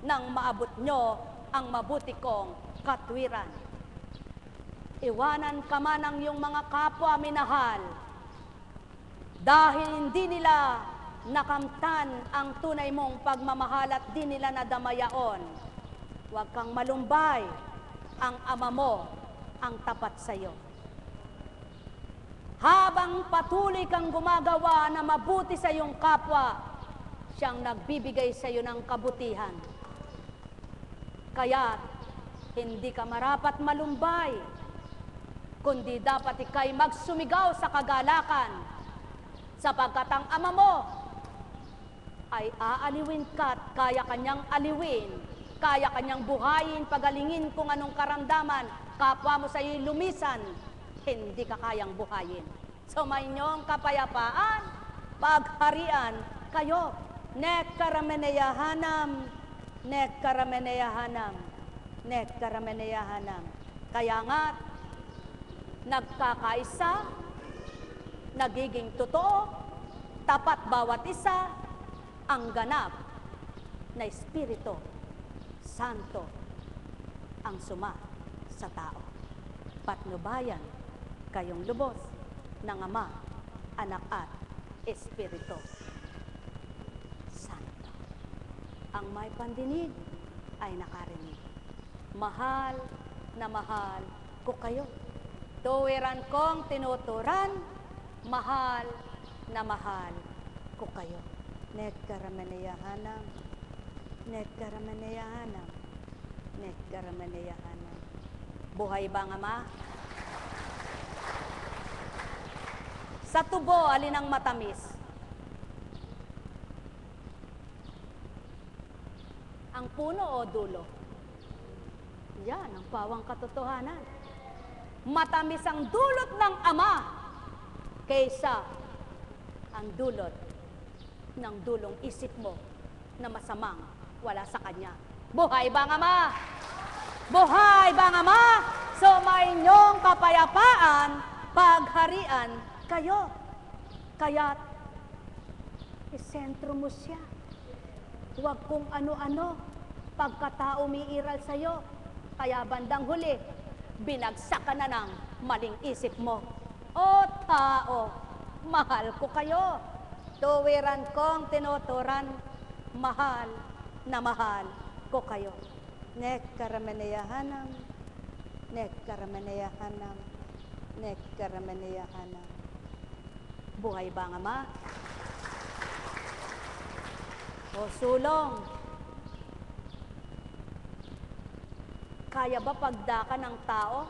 nang maabot nyo ang mabuti kong katwiran. Iwanan ka man ang iyong mga kapwa minahal dahil hindi nila nakamtan ang tunay mong pagmamahal at di nila nadamayaon. Huwag kang malumbay, ang Ama mo ang tapat sa iyo. Habang patuloy kang gumagawa na mabuti sa iyong kapwa, siyang nagbibigay sa iyo ng kabutihan. Kaya hindi ka marapat malumbay, kundi dapat ika'y magsumigaw sa kagalakan, sapagkat ang Ama mo ay aaliwin ka't kaya kanyang aliwin, kaya kanyang buhayin, pagalingin kung anong karamdaman, kapwa mo sa iyo'y lumisan, hindi ka kayang buhayin. So may inyong kapayapaan, pagharian kayo. Nek karameneyahanam, nek karameneyahanam, nek karameneyahanam. Kaya nga, nagkakaisa, nagiging totoo, tapat bawat isa, ang ganap na Espiritu Santo ang suma sa tao. Patnubayan kayong lubos ng Ama, Anak at Espiritu Santo. Ang may pandinig ay nakarinig. Mahal na mahal ko kayo. Tuwiran kong tinuturan, mahal na mahal ko kayo. Nek karameneyahanam, nek karameneyahanam, nek karameneyahanam, Buhay ba ang Ama? Sa tubo, alin ang matamis? Ang puno o dulo? Yan ang pawang katotohanan. Matamis ang dulot ng Ama kaysa ang dulot ng dulong isip mo na masamang wala sa Kanya. Buhay ba ang Ama? Buhay ba ang Ama? Sumainyong kapayapaan, pagharian kayo. Kaya't isentro mo siya. Huwag kung ano-ano pagkatao umiiral sa'yo. Kaya bandang huli, binagsak ka na ng maling isip mo. O tao, mahal ko kayo. Tuwiran kong tinuturan, mahal na mahal ko kayo. Nekkarameneyahanam, nekkarameneyahanam, nekkarameneyahanam. Buhay ba ang Ama? O sulong, kaya ba pagdaka ng tao,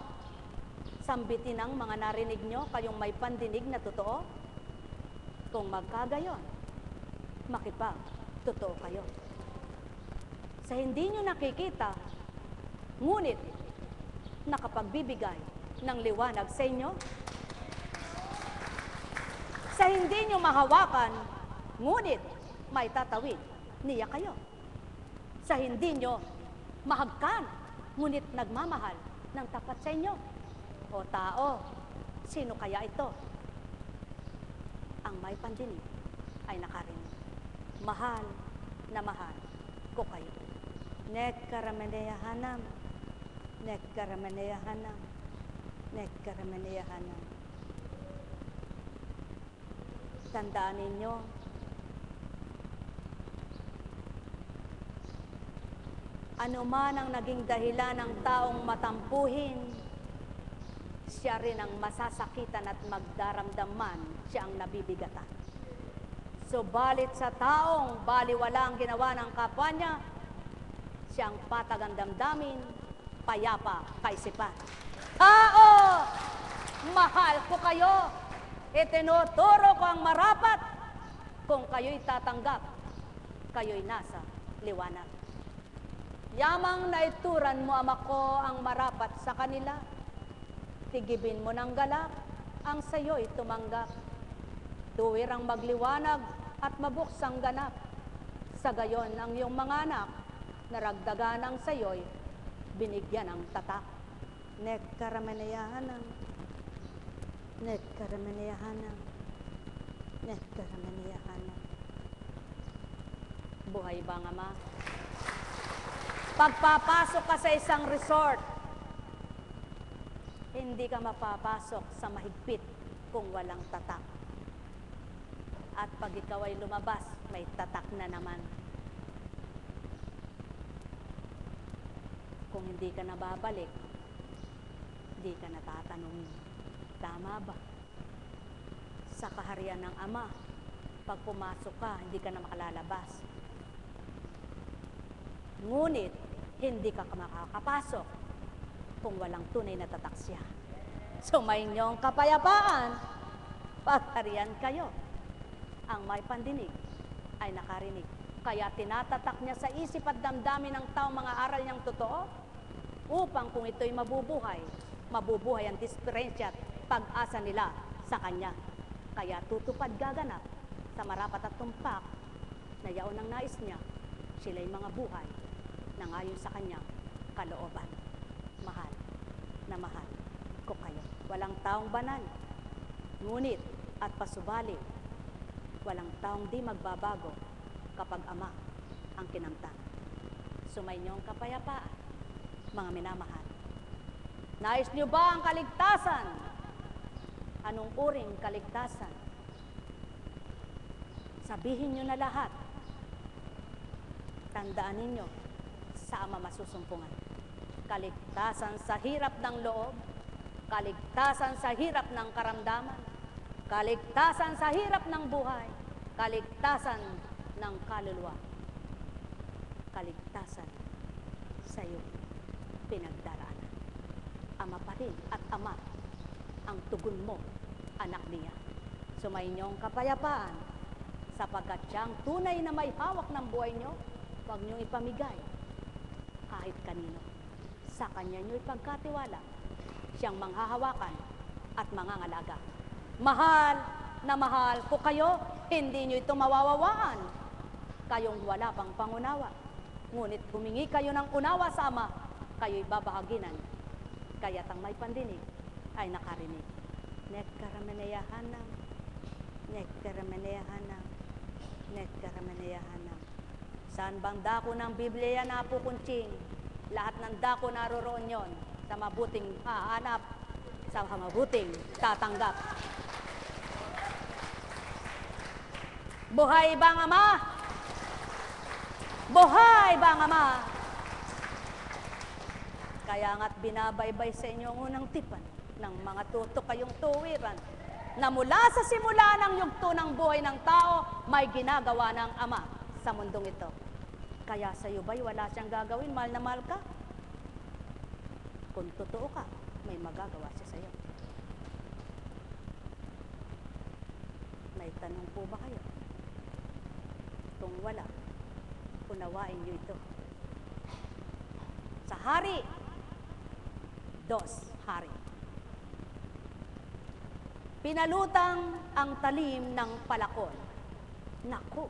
sambitin ang mga narinig nyo, kayong may pandinig na totoo? Kung magkagayon, makipag, totoo kayo. Sa hindi nyo nakikita, ngunit nakapagbibigay ng liwanag sa inyo. Sa hindi nyo mahawakan, ngunit may tatawid, niya kayo. Sa hindi nyo mahagkan, ngunit nagmamahal ng tapat sa inyo. O tao, sino kaya ito? Ang may pandinig ay nakarinig. Mahal na mahal ko kayo. Nekkarameneyahanam, nekkarameneyahanam, nekkarameneyahanam. Tandaan ninyo, ano man ang naging dahilan ng taong matampuhin, siya rin ang masasakitan at magdaramdaman, siya ang nabibigatan. Subalit sa taong baliwala ang ginawa ng kapwa niya, siya ang patag ang damdamin, payapa kaisipan. Tao, mahal ko kayo, itinuturo ko ang marapat. Kung kayo'y tatanggap, kayo'y nasa liwanag. Yamang naituran mo, Ama ko, ang marapat sa kanila. Tigibin mo ng galak, ang sayo'y tumanggap. Tuwirang magliwanag at mabuksang ganap. Sa gayon ang iyong mga anak, naragdagan ang sayo'y binigyan ng tatak. Nekkarameneyahanam, nekkarameneyahanam, nekkarameneyahanam. Buhay ba ang Ama? Pagpapasok ka sa isang resort, hindi ka mapapasok sa mahigpit kung walang tatak. At pag ikaw ay lumabas, may tatak na naman. Kung hindi ka nababalik, hindi ka natatanungin, tama ba? Sa kaharian ng Ama, pag pumasok ka, hindi ka na makalalabas. Ngunit, hindi ka makakapasok kung walang tunay na tatak siya. Sumainyong kapayapaan, pagharian kayo. Ang may pandinig ay nakarinig. Kaya tinatatak niya sa isip at damdamin ng tao mga aral niyang totoo, upang kung ito'y mabubuhay, mabubuhay ang disperensya at pag-asa nila sa Kanya. Kaya tutupad gaganap sa marapat at tumpak na yaon ang nais niya, sila'y mga buhay na ayon sa Kanyang kalooban. Mahal na mahal ko kayo. Walang taong banal, ngunit at pasubali, walang taong di magbabago kapag Ama ang kinamtan. Sumainyo ang kapayapaan, mga minamahal. Nais niyo ba ang kaligtasan? Anong uring kaligtasan? Sabihin niyo na lahat. Tandaan ninyo, sa Ama masusumpungan. Kaligtasan sa hirap ng loob, kaligtasan sa hirap ng karamdaman, kaligtasan sa hirap ng buhay, kaligtasan ng kaluluwa, kaligtasan sa iyong pinagdaraanan. ama pa rin at ama ang tugon mo, anak niya. Sumainyong kapayapaan, sapagkat siyang tunay na may hawak ng buhay nyo, huwag niyong ipamigay kahit kanino. Sa kanya nyo ipagkatiwala, siyang manghahawakan at mangangalaga. Mahal na mahal ko kayo, hindi nyo ito mawawawaan. Kayong wala pang pangunawa. Ngunit humingi kayo ng unawa sa Ama, kayo'y babahaginan. Kaya't ang may pandinig ay nakarinig. Nekkarameneyahanam, nekkarameneyahanam, nekkarameneyahanam. Saan bang dako ng Biblia na pukunching? Lahat ng dako naroroon yon sa mabuting hahanap, sa mabuting tatanggap. Buhay bang Ama? Buhay bang Ama? Kaya nga't binabaybay sa inyo ang unang tipan ng mga tutok kayong tuwiran na mula sa simula ng yugto ng buhay ng tao, may ginagawa ng Ama sa mundong ito. Kaya sa iyo ba'y wala siyang gagawin, mahal na mahal ka? Kung totoo ka, may magagawa siya sa iyo. May tanong po ba kayo? Kung wala, unawain niyo ito. Sa hari, 2 hari. Pinalutang ang talim ng palakol. Naku,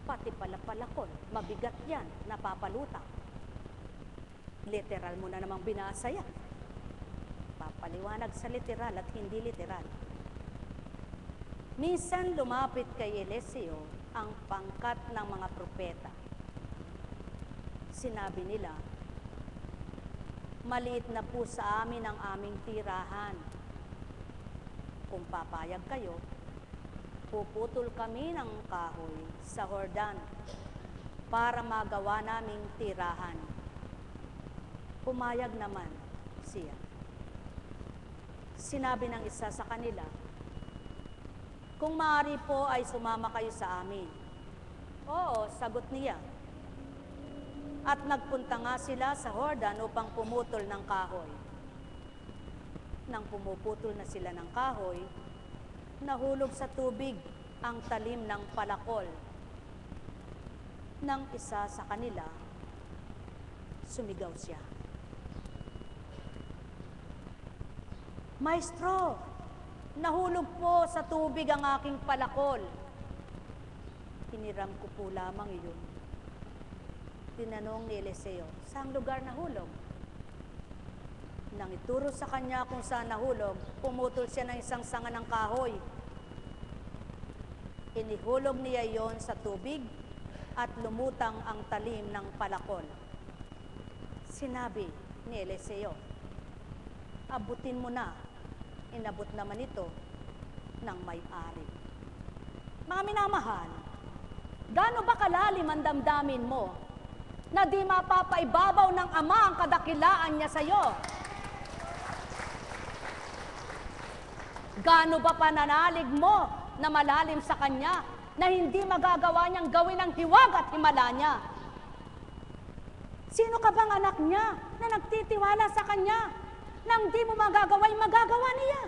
pati pala palakol, mabigat yan, napapalutang. Literal mo na namang binasa yan. Papaliwanag sa literal at hindi literal. Minsan lumapit kay Eliseo ang pangkat ng mga propeta. Sinabi nila, maliit na po sa amin ang aming tirahan. Kung papayag kayo, puputol kami ng kahoy sa Jordan para magawa naming tirahan. Pumayag naman siya. Sinabi ng isa sa kanila, kung maaari po ay sumama kayo sa amin. Oo, sagot niya. At nagpunta nga sila sa Jordan upang pumutol ng kahoy. Nang pumuputol na sila ng kahoy, nahulog sa tubig ang talim ng palakol. Nang isa sa kanila, sumigaw siya. Maestro, nahulog po sa tubig ang aking palakol. Hiniram ko po lamang iyon. Tinanong ni Eliseo, saang lugar nahulog? Nang ituro sa kanya kung saan nahulog, pumutol siya ng isang sanga ng kahoy. Inihulog niya yon sa tubig at lumutang ang talim ng palakol. Sinabi ni Eliseo, abutin mo na. Inabot naman ito ng may-ari. Mga minamahal, gaano ba kalalim ang damdamin mo na di mapapaibabaw ng Ama ang kadakilaan niya sa iyo? Gaano ba pananalig mo na malalim sa Kanya na hindi magagawa niyang gawin ang hiwag at himala niya? Sino ka bang anak niya na nagtitiwala sa Kanya? Nang di mo magagawa, magagawa niya.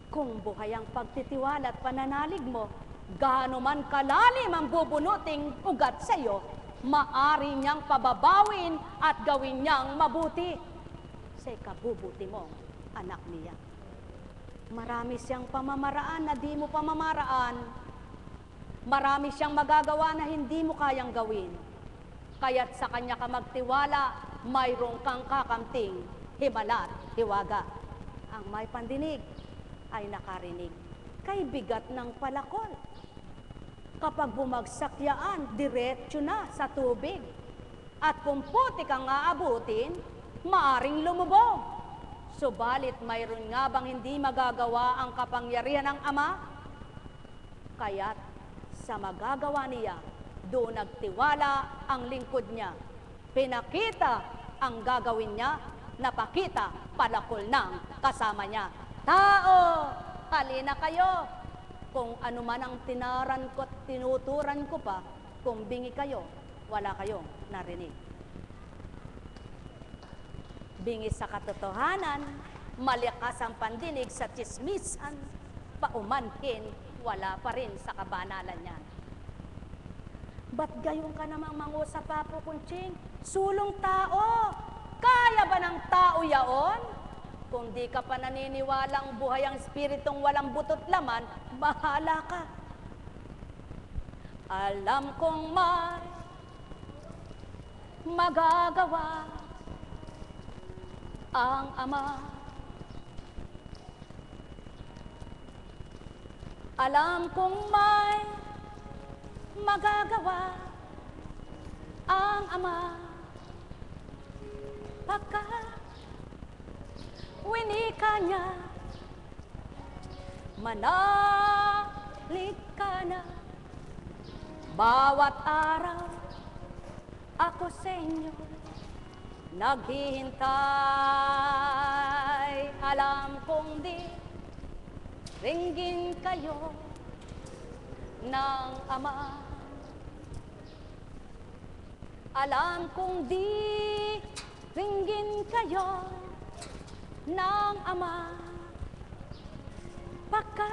Kung buhay ang pagtitiwala at pananalig mo, gaano man kalalim ang bubunuting ugat sa iyo, maari niyang pababawin at gawin niyang mabuti sa ikabubuti mo, anak niya. Marami siyang pamamaraan na di mo pamamaraan. Marami siyang magagawa na hindi mo kayang gawin. Kaya't sa Kanya ka magtiwala, mayroong kang kakamting, himala at hiwaga. Ang may pandinig ay nakarinig. Kay bigat ng palakol. Kapag bumagsak yaan, diretso na sa tubig. At kung putik ang aabutin, maaring lumubog. Subalit mayroon nga bang hindi magagawa ang kapangyarihan ng Ama? Kaya't sa magagawa niya, doon nagtiwala ang lingkod niya. Pinakita ang gagawin niya, napakita palakol ng kasama niya. Tao, halina kayo. Kung ano man ang tinaran ko at tinuturan ko pa, kung bingi kayo, wala kayong narinig. Bingis sa katotohanan, malakas ang pandinig sa tsismisan, paumanhin, wala pa rin sa kabanalan niya. Ba't gayon ka namang mangusap, Papo Kunching? Sulong tao! Kaya ba ng tao yaon? Kung di ka pa naniniwalang buhay ang espiritong walang butot laman, bahala ka. Alam kong may magagawa ang Ama. Alam kong may magagawa ang Ama. Pagka winika niya, manalig ka na. Bawat araw ako sa inyo naghihintay. Alam kong di ringgin kayo ng Ama. Alam kong di ringgin kayo ng Ama. Pagka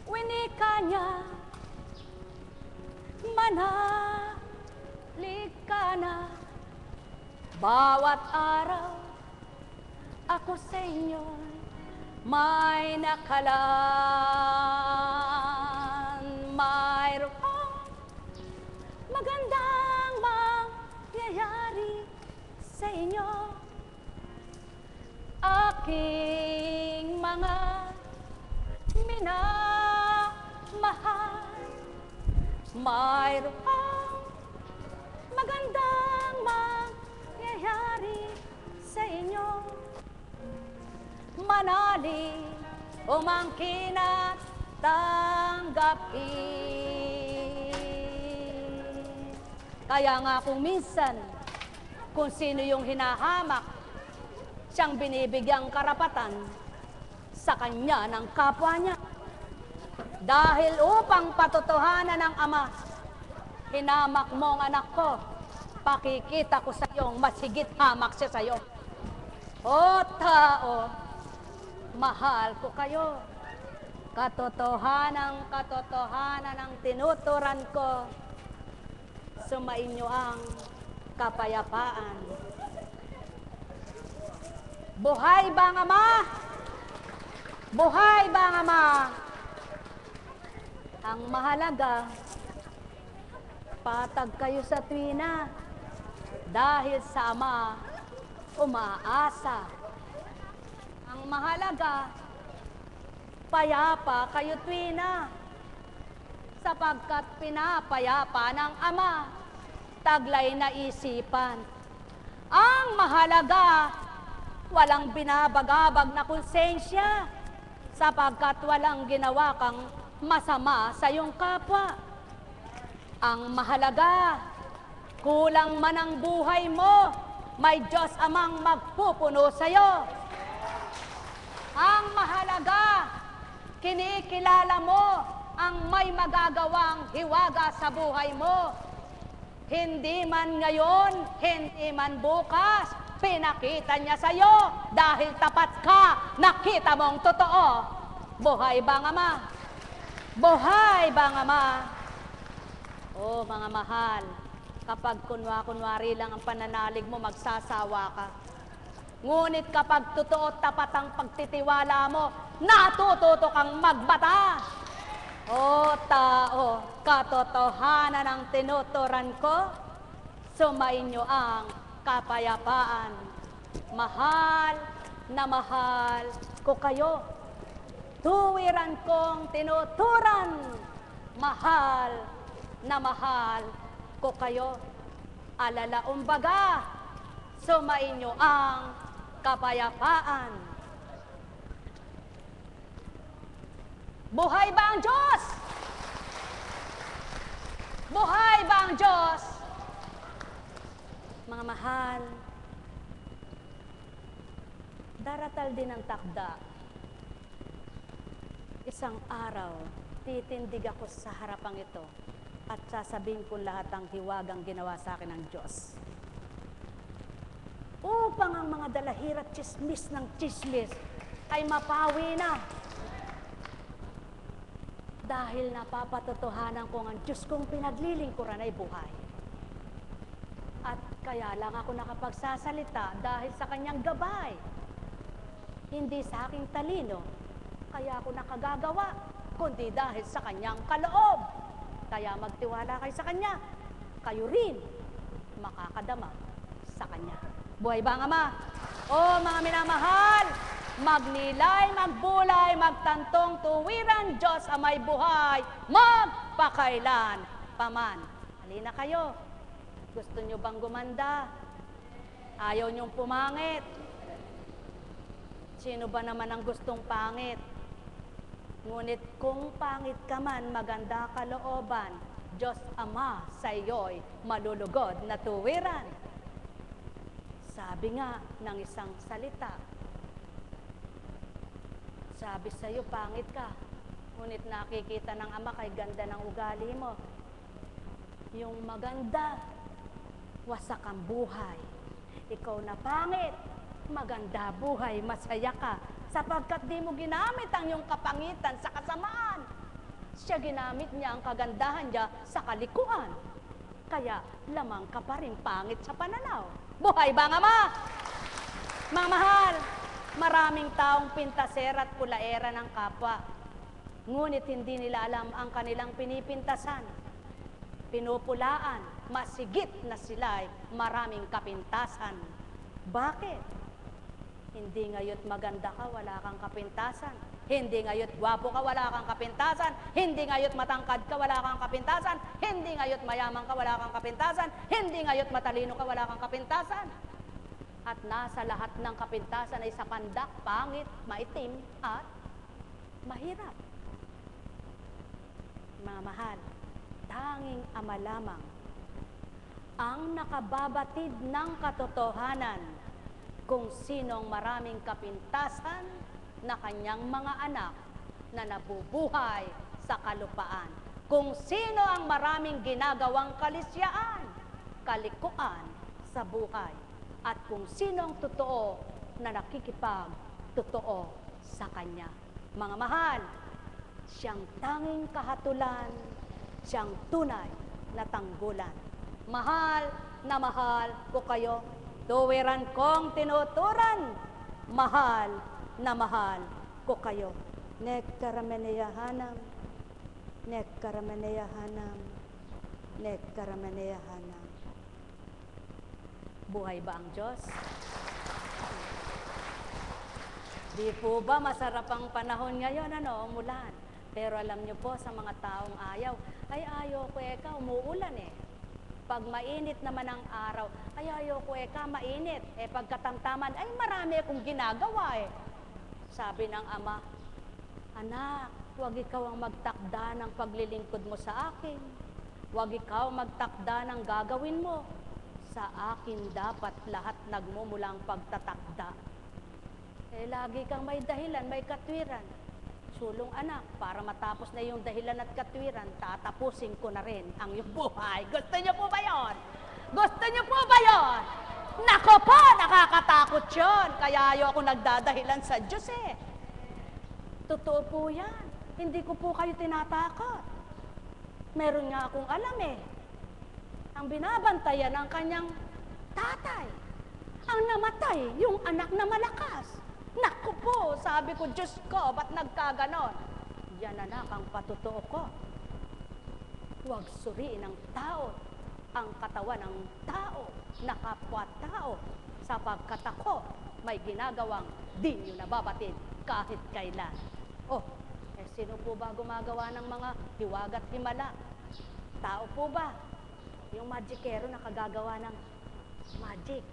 winika niya, manalig ka na. Bawat araw ako sa inyo may nakalaan. Mayroong magandang mangyayari sa inyo, aking mga minamahal. Mayroong magandang mangyayari sa inyo, manalig umangkin at tanggapin. Kaya nga kung minsan, kung sino yung hinahamak, siyang binibigyang karapatan sa kanya ng kapwa niya. Dahil upang patotohanan ng Ama, hinamak mo ang anak ko, pakikita ko sa iyong masigit hamak siya sa iyo. O tao, mahal ko kayo. Katotohanan ang tinuturan ko. Sumainyo ang kapayapaan. Buhay ba ang Ama? Buhay ba ang Ama? Ang mahalaga, patag kayo sa tuwina dahil sa Ama umaasa. Ang mahalaga, payapa kayo tuwina sapagkat pinapayapa ng Ama, taglay na isipan. Ang mahalaga, walang binabagabag na konsensya sapagkat walang ginawa kang masama sa iyong kapwa. Ang mahalaga, kulang man ang buhay mo, may Diyos Amang magpupuno sa iyo. Ang mahalaga, kinikilala mo ang may magagawang hiwaga sa buhay mo. Hindi man ngayon, hindi man bukas, pinakita niya sa iyo dahil tapat ka, nakita mong totoo. Buhay ba ang Ama? Buhay ba ang Ama? Oh, mga mahal, kapag kunwari lang ang pananalig mo, magsasawa ka. Ngunit kapag totoo at tapat ang pagtitiwala mo, natututo kang magbata. O tao, katotohanan ang tinuturan ko, sumainyo ang kapayapaan. Mahal na mahal ko kayo. Tuwiran kong tinuturan, mahal na mahal ko kayo. Alalaumbaga, sumainyo ang kapayapaan. Buhay ba ang Diyos? Buhay ba ang Diyos? Mga mahal, daratal din ang takda. Isang araw, titindig ako sa harapang ito at sasabihin ko lahat ang hiwagang ginawa sa akin ng Diyos. upang ang mga dalahira't chismis ng chismis ay mapawi na. Dahil napapatotohanan ko ang Diyos kong pinaglilingkuran ay buhay. At kaya lang ako nakapagsasalita dahil sa kanyang gabay. Hindi sa aking talino, kaya ako nakagagawa, kundi dahil sa kanyang kaloob. Kaya magtiwala kayo sa kanya, kayo rin makakadama sa kanya. Buhay ba ang Ama? O mga minamahal, magnilay, magbulay, magtantong tuwiran, Diyos amay buhay, magpakailan paman. Halina kayo. Gusto nyo bang gumanda? Ayaw nyong pumangit? Sino ba naman ang gustong pangit? Ngunit kung pangit ka man, maganda ka looban, Diyos Ama sa iyo'y malulugod na tuwiran. Sabi nga ng isang salita, sabi sa iyo, pangit ka, ngunit nakikita ng Ama kay ganda ng ugali mo. Yung maganda, wasak ang buhay. Ikaw na pangit, maganda buhay, masaya ka, sapagkat di mo ginamit ang iyong kapangitan sa kasamaan. Siya ginamit niya ang kagandahan niya sa kalikuan. Kaya lamang ka pa rin pangit sa pananaw. Buhay ba ang Ama? Mga mahal, maraming taong pintasera at pulaera ng kapwa. Ngunit hindi nila alam ang kanilang pinipintasan. Pinupulaan, masigit na sila'y maraming kapintasan. Bakit? Hindi ngayon maganda ka, wala kang kapintasan. Hindi ngayon gwapo ka, wala kang kapintasan. Hindi ngayon matangkad ka, wala kang kapintasan. Hindi ngayon mayaman ka, wala kang kapintasan. Hindi ngayon matalino ka, wala kang kapintasan. At nasa lahat ng kapintasan ay sa pandak, pangit, maitim, at mahirap. Mga mahal, tanging Ama lamang ang nakababatid ng katotohanan kung sinong maraming kapintasan na kanyang mga anak na nabubuhay sa kalupaan. Kung sino ang maraming ginagawang kalisyaan, kalikuan sa buhay. At kung sino ang totoo na nakikipag-totoo sa kanya. Mga mahal, siyang tanging kahatulan, siyang tunay na tanggulan. Mahal ko kayo, tuwiran kong tinuturan, mahal na mahal ko kayo. Nekkarameneyahanam, nekkarameneyahanam, nekkarameneyahanam. Buhay ba ang Diyos? Di po ba masarap ang panahon ngayon, umulan? Pero alam niyo po, sa mga taong ayaw, ay ayaw ko umuulan eh. Pag mainit naman ang araw, ay ayaw ko mainit. Pagkatamtaman, ay marami akong ginagawa eh. Sabi ng Ama, anak, huwag ikaw ang magtakda ng paglilingkod mo sa akin. Huwag ikaw magtakda ng gagawin mo. Sa akin dapat lahat nagmumulang pagtatakda. Lagi kang may dahilan, may katwiran. Sulong anak, para matapos na yung dahilan at katwiran, tatapusin ko na rin ang iyong buhay. Gusto niyo po ba yun? Gusto niyo po ba yun? Nako po, nakakatakot yun. Kaya ayoko nagdadahilan sa Diyos eh. Totoo po yan. Hindi ko po kayo tinatakot. Meron nga akong alam eh. Ang binabantayan ng kanyang tatay. Ang namatay, yung anak na malakas. Naku po, sabi ko, Diyos ko, ba't nagkaganon? Yan anak ang patotoo ko. Huwag suriin ng tao, ang katawan ng tao, na kapwa-tao, sapagkat ako may ginagawang di nyo nababatid kahit kailan. Sino po ba gumagawa ng mga hiwagat himala? Tao po ba? Yung magikero nakagagawa ng magic.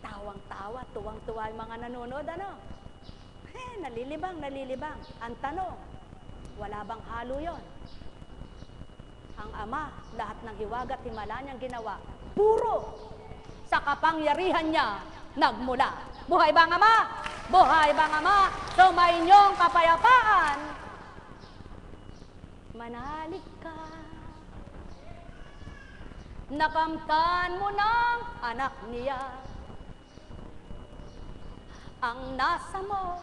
Tawang-tawa, tuwang-tuwa yung mga nanonood, nalilibang. Ang tanong, wala bang halo yon? Ang Ama, lahat ng hiwagat himala niyang ginawa, puro sa kapangyarihan niya nagmula. Buhay bang Ama? Buhay bang Ama? Sumainyong kapayapaan. Manalig ka. Nakamtan mo ng anak niya ang nasa mo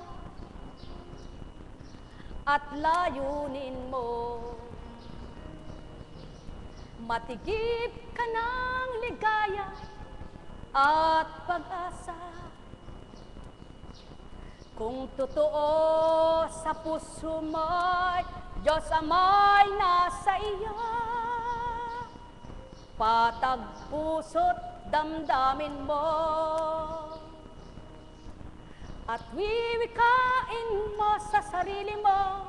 at layunin mo. Matigip ka ng ligaya at pag-asa. Kung totoo sa puso mo'y Diyos Ama'y nasa iyo, patag puso't damdamin mo. At wiwikain mo sa sarili mo,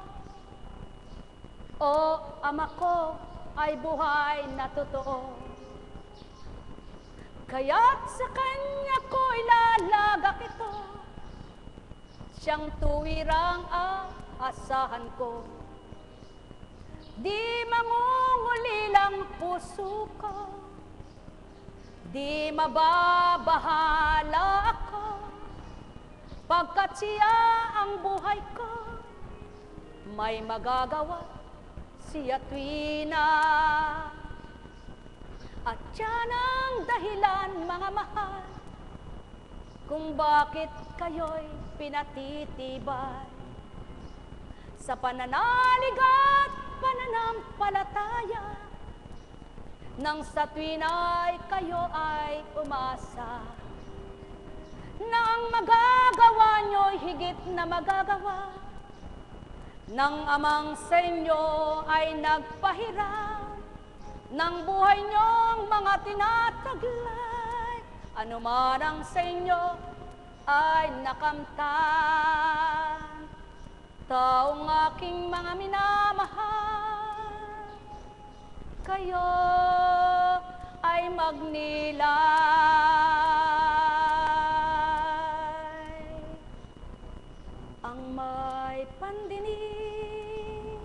o Ama ko ay buhay na totoo. Kaya't sa Kanya ko ilalagak ito, siyang tuwirang aasahan ko. Di mangungulilang puso ko, di mababahala ako, pagkat siya ang buhay ko, may magagawa siya tuwina. At yan ang dahilan, mga mahal, kung bakit kayo'y pinatitibay sa pananalig at pananampalataya, nang sa tuwina'y kayo ay umasa na ang magagawa nyo'y higit na magagawa ng Amang sa inyo ay nagpahiram ng buhay niyong mga tinataglay. Ano man ang sa inyo ay nakamtan. Taong aking mga minamahal, kayo ay magnilay. Ang may pandinig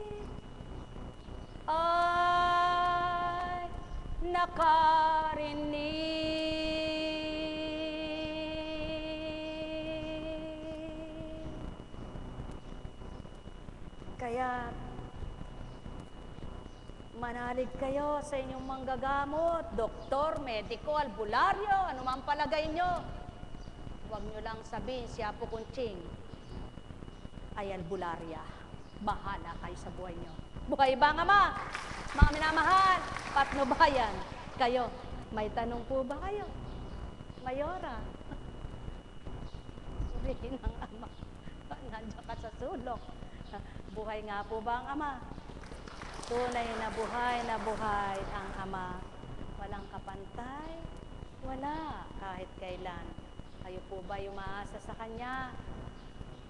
ay nakarinig. Kaya manalig kayo sa inyong manggagamot, doktor, mediko, albularyo, anuman palagay nyo. Huwag nyo lang sabihin si Apo Kunching ay albularya. Bahala kayo sa buhay nyo. Buhay ba nga, ma? Mga minamahal, patnubayan, kayo, may tanong po ba kayo? Mayora? Sabihin ng ama, nandiyan ka sa sulok. Buhay nga po ba ang Ama? Tunay na buhay ang Ama. Walang kapantay? Wala, kahit kailan. Kayo po ba umaasa sa Kanya?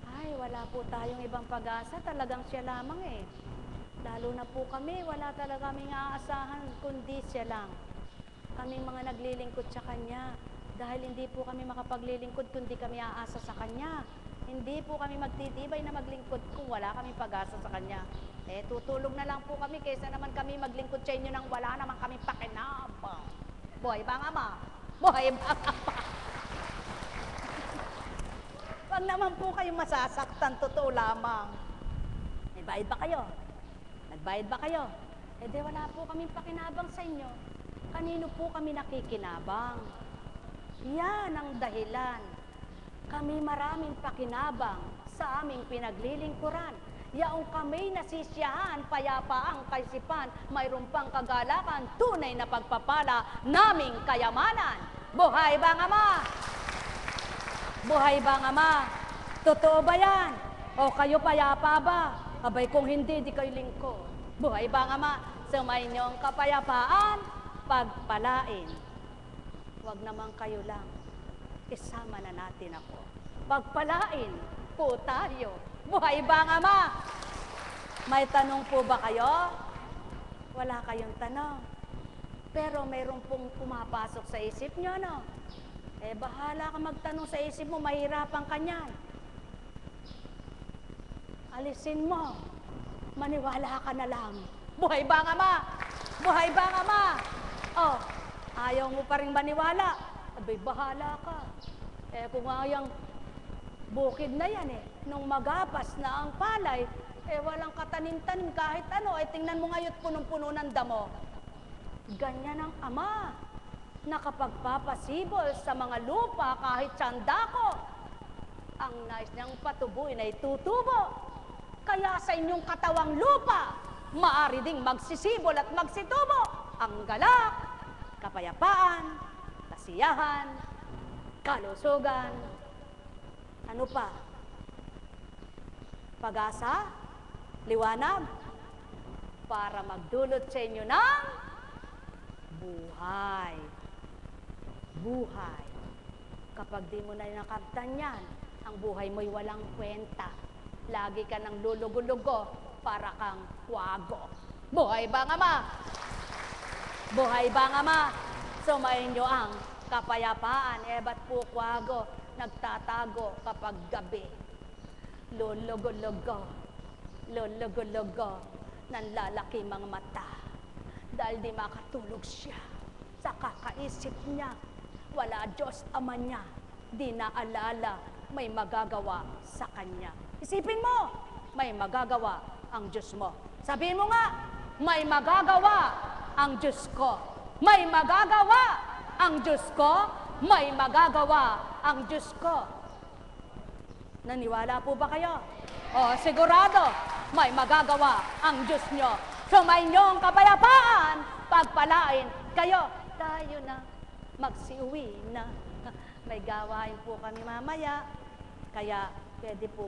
Ay, wala po tayong ibang pag-asa, talagang siya lamang eh. Lalo na po kami, wala talaga kaming aasahan, kundi siya lang. Kaming mga naglilingkod sa Kanya. Dahil hindi po kami makapaglilingkod, kundi kami aasa sa Kanya. Hindi po kami magtitibay na maglingkod kung wala kami pag-asa sa Kanya. Eh, tutulog na lang po kami kaysa naman kami maglingkod sa inyo nang wala naman kami pakinabang. Buhay ba nga, ma? Buhay ba nga, ma? Wag naman po kayong masasaktan, totoo lamang. May bayad ba kayo? Nagbayad ba kayo? Eh, di wala po kami pakinabang sa inyo. Kanino po kami nakikinabang? Yan ang dahilan. Kami maraming pakinabang sa aming pinaglilingkuran. Yaong kami nasisiyahan, payapaang kaisipan, mayroon pang kagalakan, tunay na pagpapala, naming kayamanan. Buhay ba nga, ma? Buhay ba nga, ma? Totoo ba yan? O kayo payapa ba? Abay kung hindi, di kayo lingkod. Buhay ba nga, ma? Sumay niyong kapayapaan, pagpalain. Huwag naman kayo lang. Isama na natin ako. Pagpalain po tayo. Buhay ba nga, ma? May tanong po ba kayo? Wala kayong tanong. Pero mayroon pong pumapasok sa isip nyo, no? Eh, bahala ka magtanong sa isip mo, mahirapan ka niyan. Alisin mo. Maniwala ka na lang. Buhay ba nga, ma? Buhay ba nga, ma? Oh, ayaw mo pa rin maniwala. Abay, bahala ka. Eh, kung yung bukid na yan nung magapas na ang palay, walang katanim-tanim kahit ano, tingnan mo ngayon punong-puno ng damo. Ganyan ang ama, nakapagpapasibol sa mga lupa kahit sandako. Ang nais niyang patubuin ay tutubo. Kaya sa inyong katawang lupa, maari ding magsisibol at magsitubo. Ang galak, kapayapaan, kasiyahan, kalusugan. Ano pa? Pag-asa, liwanag, para magdulot sa inyo ng buhay. Buhay. Kapag di mo na nakaptan yan, ang buhay mo'y walang kwenta. Lagi ka nang lulugo-lugo para kang wago. Buhay ba nga ma? Buhay ba nga ma? Sumayin nyo ang kapayapaan. Ba't po wago nagtatago kapag gabi? Lulugo-lugo. Lulugo-lugo. Nanlalaki mga mata. Dahil di makatulog siya sa kakaisip niya. Wala Diyos Ama niya, di naalala, may magagawa sa Kanya. Isipin mo, may magagawa ang Diyos mo. Sabihin mo nga, may magagawa ang Diyos ko. May magagawa ang Diyos ko. May magagawa ang Diyos ko. Naniwala po ba kayo? O, sigurado, may magagawa ang Diyos nyo. Sumayin nyo ang kapayapaan, pagpalain kayo. Tayo na, magsiuwi na. May gawain po kami mamaya, kaya pwede po